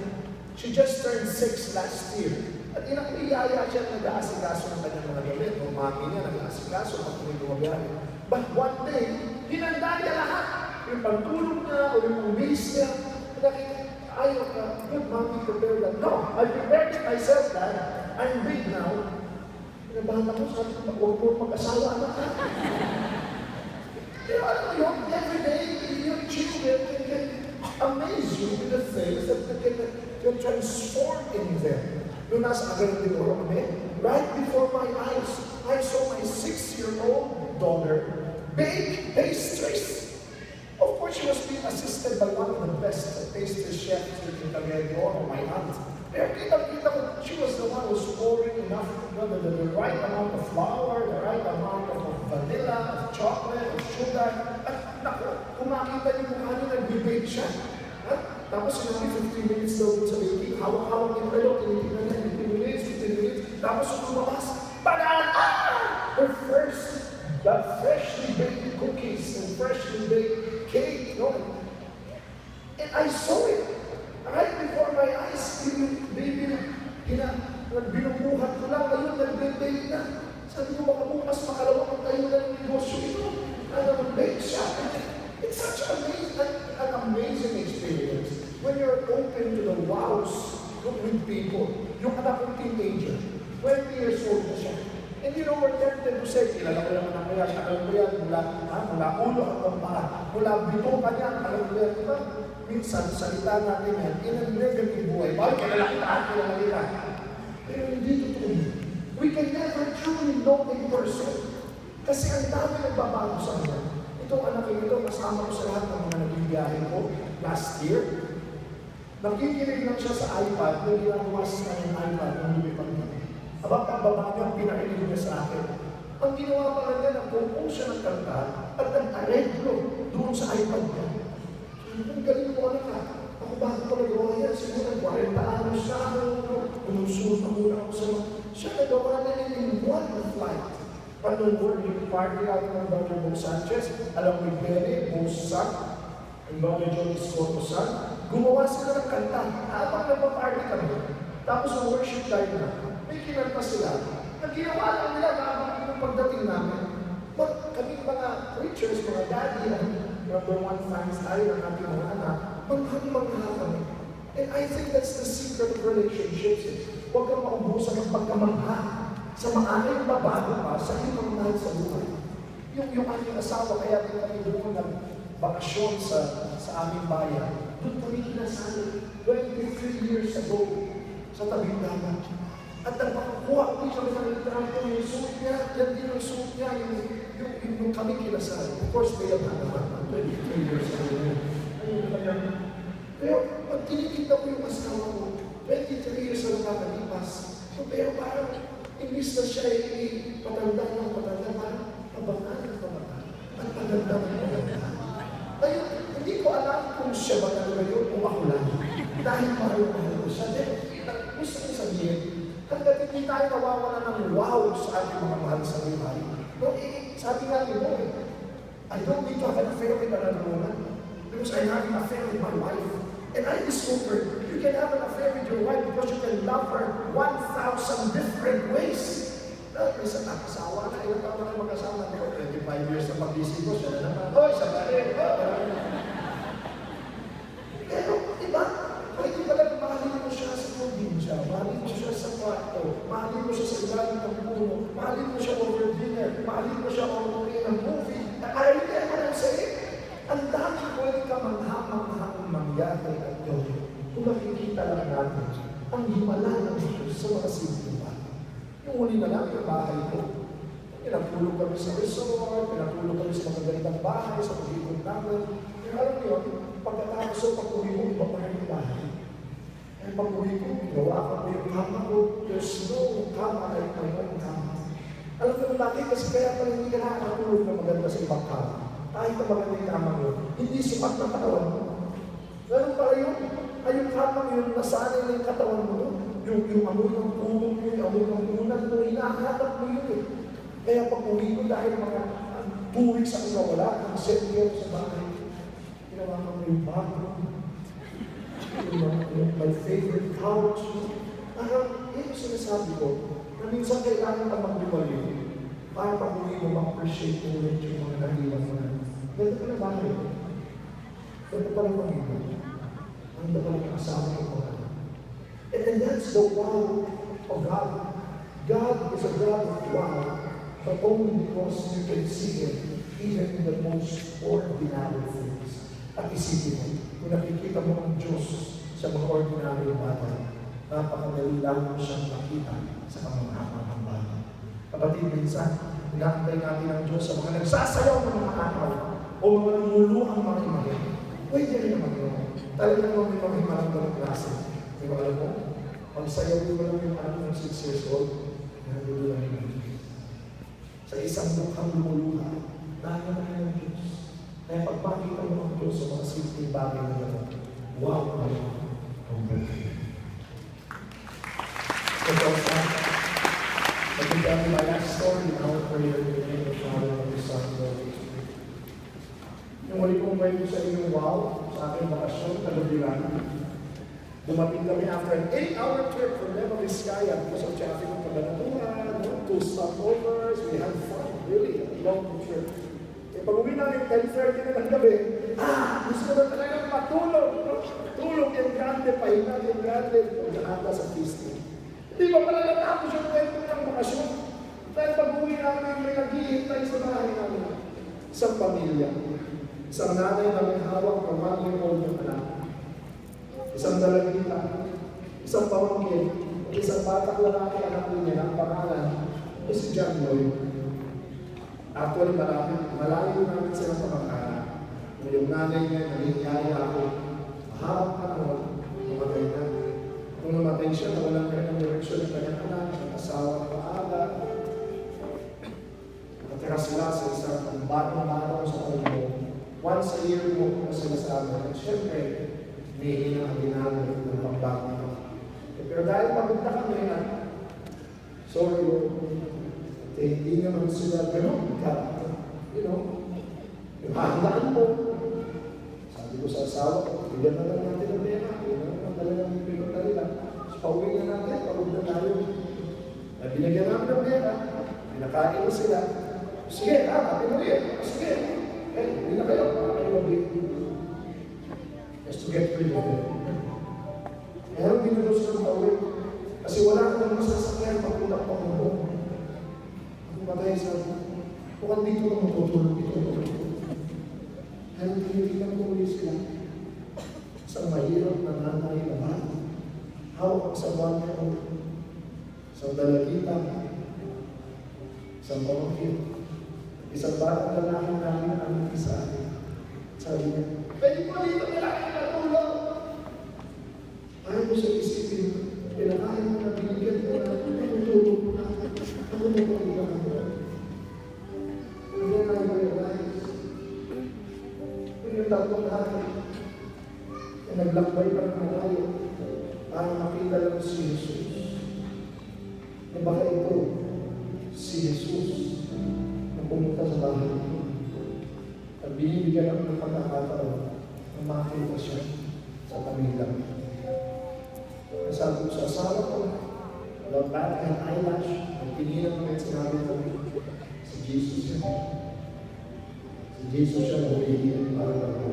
She just turned 6 last year. At inakiyaya siya nag-aasikaso ng kanyang mga gamit. O mami niya nag-aasikaso at may gumabiyahe. But one day, hinanda niya lahat. Yung pagtulog niya o yung umis niya. Ayaw ka, good mommy prepare that. No, I prepared it myself, Dad. I'm big now. Pinabahan ako, sabi ko, huwag mag-asawa, anak ka. Pero alam mo yun, every day, your children can amaze you with the things that can transform in them. Noong nasa Agaritiboro kami, right before my eyes, I saw my 6-year-old daughter bake pastries. Of course, she was being assisted by one of the best pastry chefs in Cagayan, my aunt. Pero kita ko, she was the one who was pouring enough, the right amount of flour, the right amount of vanilla, of chocolate, of sugar. At naku, kung makita niyo kung ano, nag-bake siya. Tapos sinabi, 15 minutes daw sa baking. Hawak-hawak yung reloj, tinitignan niya, 15 minutes, 15 minutes. Tapos lumabas, banana! Her first, the freshly baked cookies and freshly baked cake, no? And I saw it right before my eyes. Baby, binubuhat ko lang, ngayon nag-bake na. Sabi ko, baka bukas makalawang tayo na ng negosyo ito. Mag-bake siya. It's such an amazing experience when you're open to the wows with people. Yung anak kong teenager, 20 years old na siya. And you know, we're tempted to say, kilala ko yung anak ko yan, alam ko yan, mula ulo hanggang paa, mula bito ka niyan, alam ko yan, diba? Minsan, salita natin yan, in a negative way, bakit kilala kita. Pero hindi totoo. We can never truly know a person. Kasi ang dami nagbabago sa kanya. Itong anak ito, kasama ko sa lahat ng mga nagbibiyahe ko last year. Nakikinig lang siya sa iPad, nung ginagawa sa kanyang iPad nung lumipag niya. Aba, pagbaba niya, pinakinig niya sa akin. Ang ginawa pala niya, nag-compose siya ng kanta at nag-arreglo doon sa iPad niya. Ang galing mo anak ha. Ako bakit ko nagawa yan? Siguro 40 anos na ako. Umusunod na muna ako sa mga. Siya nagawa na in one flight. Panunod yung party out ng Brother Bong Sanchez, alam mo Bene, Bosak, ang Brother John Escotosan, gumawa sila ng kanta. Habang nagpa-party kami, tapos ang worship time na, may kinanta sila. Naginawa lang nila habang pagdating namin. Kami mga preachers, mga daddy, number 1 fans tayo ng ating mga anak, magmahal kami. And I think that's the secret of relationships. Huwag kang maubusan ng pagkamangha. Sa mga yung babago pa, sa iyong mga mahal sa buhay. Yung aking asawa, kaya din kami doon nagbakasyon sa aming bayan. Doon kami kinasali, 23 years ago, sa tabing dagat. At nagpakakuha ko siya ng litrato, yung suit niya, yan din yung suit niya, yung kami kinasali. Of course, may naman naman, 23 years ago. Pero pag tinikita ko yung asawa ko, 23 years na nakakalipas. So, pero parang, imbis na siya ay patanda ng patanda, parang pabangan ng pabangan. At patanda ng patanda. Ayun, hindi ko alam kung siya ba talaga yun o ako lang. Dahil mahal ko siya. Gusto ko sabihin, hanggat hindi tayo nawawala ng wow sa ating mga mahal sa buhay. No, sabi nga ni Boy, I don't need to have an affair with another woman because I'm having an affair with my wife. And I discovered you can have an affair with your wife because you can love her 1,000 different ways. May isang nakasawa na, ilang taon na magkasama ko, 25 years na pag-isip ko, siya na naman, oy, siya na rin, pero, diba? Pwede pala mahalin mo siya sa probinsya, mahalin mo siya sa kwarto, mahalin mo siya sa ilalim ng puno, mahalin mo siya over dinner, mahalin mo siya over ng movie. Ay, kaya ko lang sa'yo, ang dami pwede ka manghang mangyari at yun. Kung makikita lang natin, ang himala ng Diyos sa mga simplihan. Yung huli na lang yung bahay ko. Pinatulog kami sa resort, pinatulog kami sa mga gandang bahay, sa pag-ikot namin. Pero alam mo yun, pagkatapos sa pag-uwi ko, iba pa rin yung bahay. Kaya pag-uwi ko, gawa ko yung kama ko, there's no kama like my own kama. Alam mo natin, kasi kaya pala hindi ka nakakatulog na maganda sa ibang kama. Kahit na maganda yung kama mo, hindi sukat ng katawan mo. Ganun pala yun. Ay yung kama yun, nasanay na yung katawan mo. Yung amoy ng tulog mo, yung amoy ng unan mo, hinahanap mo yun eh. Kaya pag uwi ko dahil mga 2 weeks ako nawala, ang set ko sa bahay. Ginawa ko yung bathroom. My favorite couch. Yun yung sinasabi ko, na minsan kailangan ka magbumalik para pag uwi mo ma-appreciate mo ulit yung mga nahiwan mo na. Ganda ka na bahay. Ganda pa rin pag-ibig. Ganda pa rin kasama ko mga. And that's the wow of God. God is a God of wow, but only because you can see Him even in the most ordinary things. At isipin mo, kung nakikita mo ang Diyos sa mga ordinary bagay, napakadali lang mo siyang makita sa kamanghamang bagay. Kapatid, minsan, inaantay natin ang Diyos sa mga nagsasayaw ng mga araw o mga namuluhang mga imahe. Pwede rin naman yun. Talaga naman may mga imalang ganong klase. Di ba alam mo? Pagsayaw mo lang yung anak ng 6 years old, nandito lang yung Diyos. Sa isang mukhang lumuluha, dahil naman ng Diyos. Kaya pag makita mo ang Diyos sa mga simple bagay na gano'n, wow kayo ang buhay. Ito ang sa pagkakami my last story in our prayer in the name of the Father and the Son and the Holy Spirit. Yung wali kong kwento sa inyo, wow, sa aking bakasyon, Talubiran. Dumating kami after an 8-hour trip from Nueva Vizcaya because of traffic ng Cabanaturan, 2 stopovers, we had fun, really, a long trip. E pag uwi namin, 10:30 na ng gabi, gusto na talagang matulog. Tulog yung grande, pahinga yung grande, pagkakata sa feasting. Hindi ba pala natapos yung kwento ng bakasyon? Dahil pag uwi namin, may naghihintay sa bahay namin. Isang pamilya. Isang nanay na may hawak ng 1-year-old yung anak. Isang dalagita, isang pamangkin, isang batang lalaki anak niya ng pangalan, si John Lloyd. Actually, malayo namin silang pamangkin. Yung nanay niya, nangyayaya ako, mahabang panahon, namatay na. Kung namatay siya, nawalan ka ng direksyon ng kanyang anak, ng asawa ng maaga. Natira sila sa isang batang sa Congo. Once a year mo kung sila sa amin. At syempre, may ang ginagawa ng pagbago. Pero dahil pagpunta kami na, sorry, hindi naman sila gano'n. You know, yung handaan mo. Sabi ko sa asawa ko, bigyan na lang natin ang pera. Yun naman talagang pinunta nila. So, pauwi na natin, pagod na tayo. Binigyan namin ng pera. Pinakain na sila. Sige, pinuwi. Sige. Hindi na kayo. Just to get rid of it. Kaya pinulos ng tawid. Kasi wala ka naman masasakyan pagpunta pa mo. Ang patay sa mukhang dito na matutulog ito. Kaya tinitignan ko ulit sila. Isang mahirap na nanay na bata. Hawak sa buwan niya o isang dalagita. Isang pamangkin. Isang batang lalaki namin ang isa. Sabi niya, pwede po dito lalaki na tulog. Ayaw ko sa isipin, pinakain mo na binigyan ko na tutulog mo na. Ako na po ang gagawin. Hindi na i-realize. Kung yung tatlong hari, naglakbay pa ng malayo para makita lang si Jesus. Na baka ito, si Jesus na pumunta sa bahay. at binibigyan ako ng pagkakataon na makita siya sa pamilya. Sabi ko sa asawa ko, walang back and eyelash, ang tinilang ko at sinabi ko, si Jesus yan. Si Jesus siya na humihiling para ako.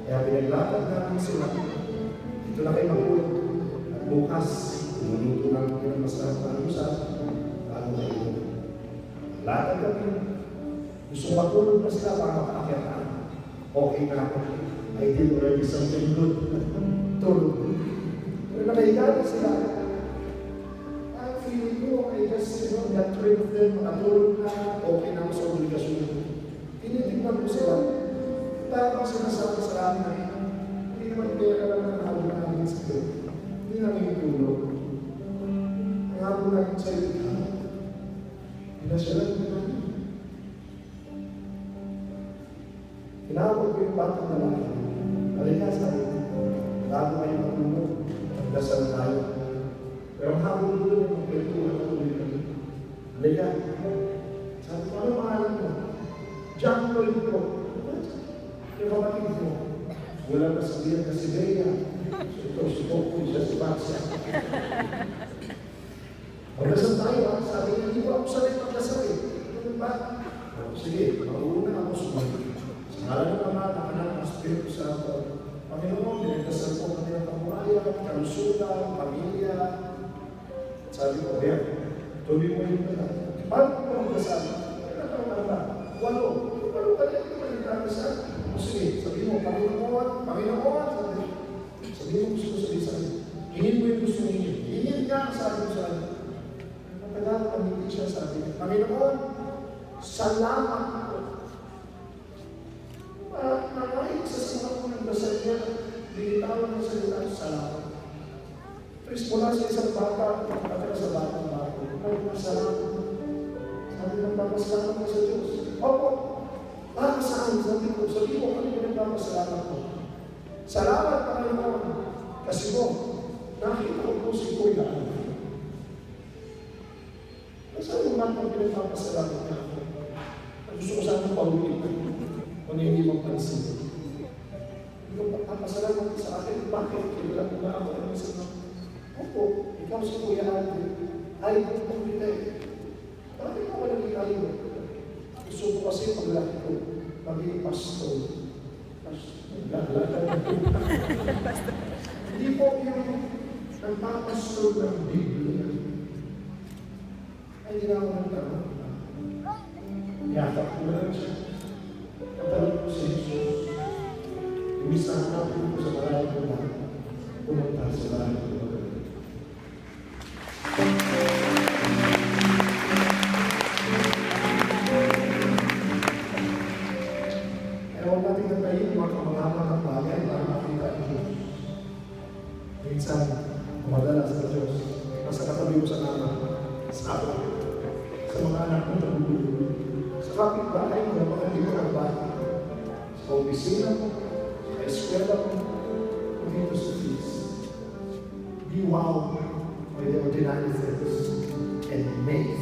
Kaya pinaglatag namin sila. Dito na kayo magulat. At bukas, lumuluto namin ko ng masarap na alusan bago kayo. Latag kami. Gusto matulog na sila para makaakyat na. Okay na ako. I did already something good. Tulog. Pero nakahiga na sila. I'm feeling ko, I just, that three of them, makatulog na, okay na ako sa obligasyon. Tinitignan ko sila. Tapos sinasabi sa amin na hindi naman pera lang na nakabot namin sa iyo. Hindi namin tulog. Ang habol namin sa iyo, pinasyalan ko namin. Tinawag ko yung batang lalaki. Halika sa iyo. Bago kayo matulog, magdasal tayo. Pero ang habol doon yung magkwentuhan na tuloy kami. Halika. Sabi ko, ano pangalan mo? John Lloyd ko. Yung kapatid mo, wala na sabihan na si Bea. Ito, si Coco, siya si Baksa. Magdasal tayo, ha? Sabi niya, hindi ko ako sanay magdasal eh. Ano ba? Sige, mauna ako sumunod. Sa ngalan ng Ama, ng Anak, ng Espiritu Santo, Panginoon, pinagdasal po kami ng pamumuhayan, kalusugan, pamilya. Sabi ko, Bea, tuloy mo yung pala. Paano ko magdasal? Kailan ba? Walo. Walo ka rin, hindi mo nagdasal. Sige, sabihin mo, Panginoon, sabihin mo gusto sabihin sa akin. Hingin mo yung gusto hingin. Hingin ka, sabi mo sa akin. Matagal, pamiti siya sa akin. Panginoon, salamat po. Nakain sa mga ko ng dasal niya, binitawan ng salita sa salamat. Tapos mula sa isang bata, pagkatira sa batang bata, masalamat. Sabi ng papasalamat mo sa Diyos. Opo, para saan? Sabi ko, ano yung nagpapasalamat ko? Salamat, Panginoon. Kasi mo, nakita ko po si Kuya. Saan yung matang pinagpapasalamat niya ako? Gusto ko sana paulit kung hindi magpansin. Hindi ko papasalamat sa akin. Bakit? Kailan ko na ako ng isa. Opo, ikaw si Kuya Andre. Ay, kung kita eh. Bakit ako naging ayaw? Gusto ko kasi paglaki ko, maging pastor. Hindi po yung nagpapastor ng Biblia. Ay, hindi na ako nagtanong. Yatak ko na lang siya. Kapalit ko si Jesus. Imisahan natin ko sa marami ko na pumunta sa marami ko na. Huwag natin natayin mga kamangama ng bagay para makita ang Diyos. Minsan, madalas sa Diyos, nasa katabi mo sa nama, sa ako, sa mga anak mo nagugulo, sa kapitbahay mo, mga hindi mo ng bata, sa opisina mo, sa eskwela mo, dito sa fees. Be wow with the ordinary things and make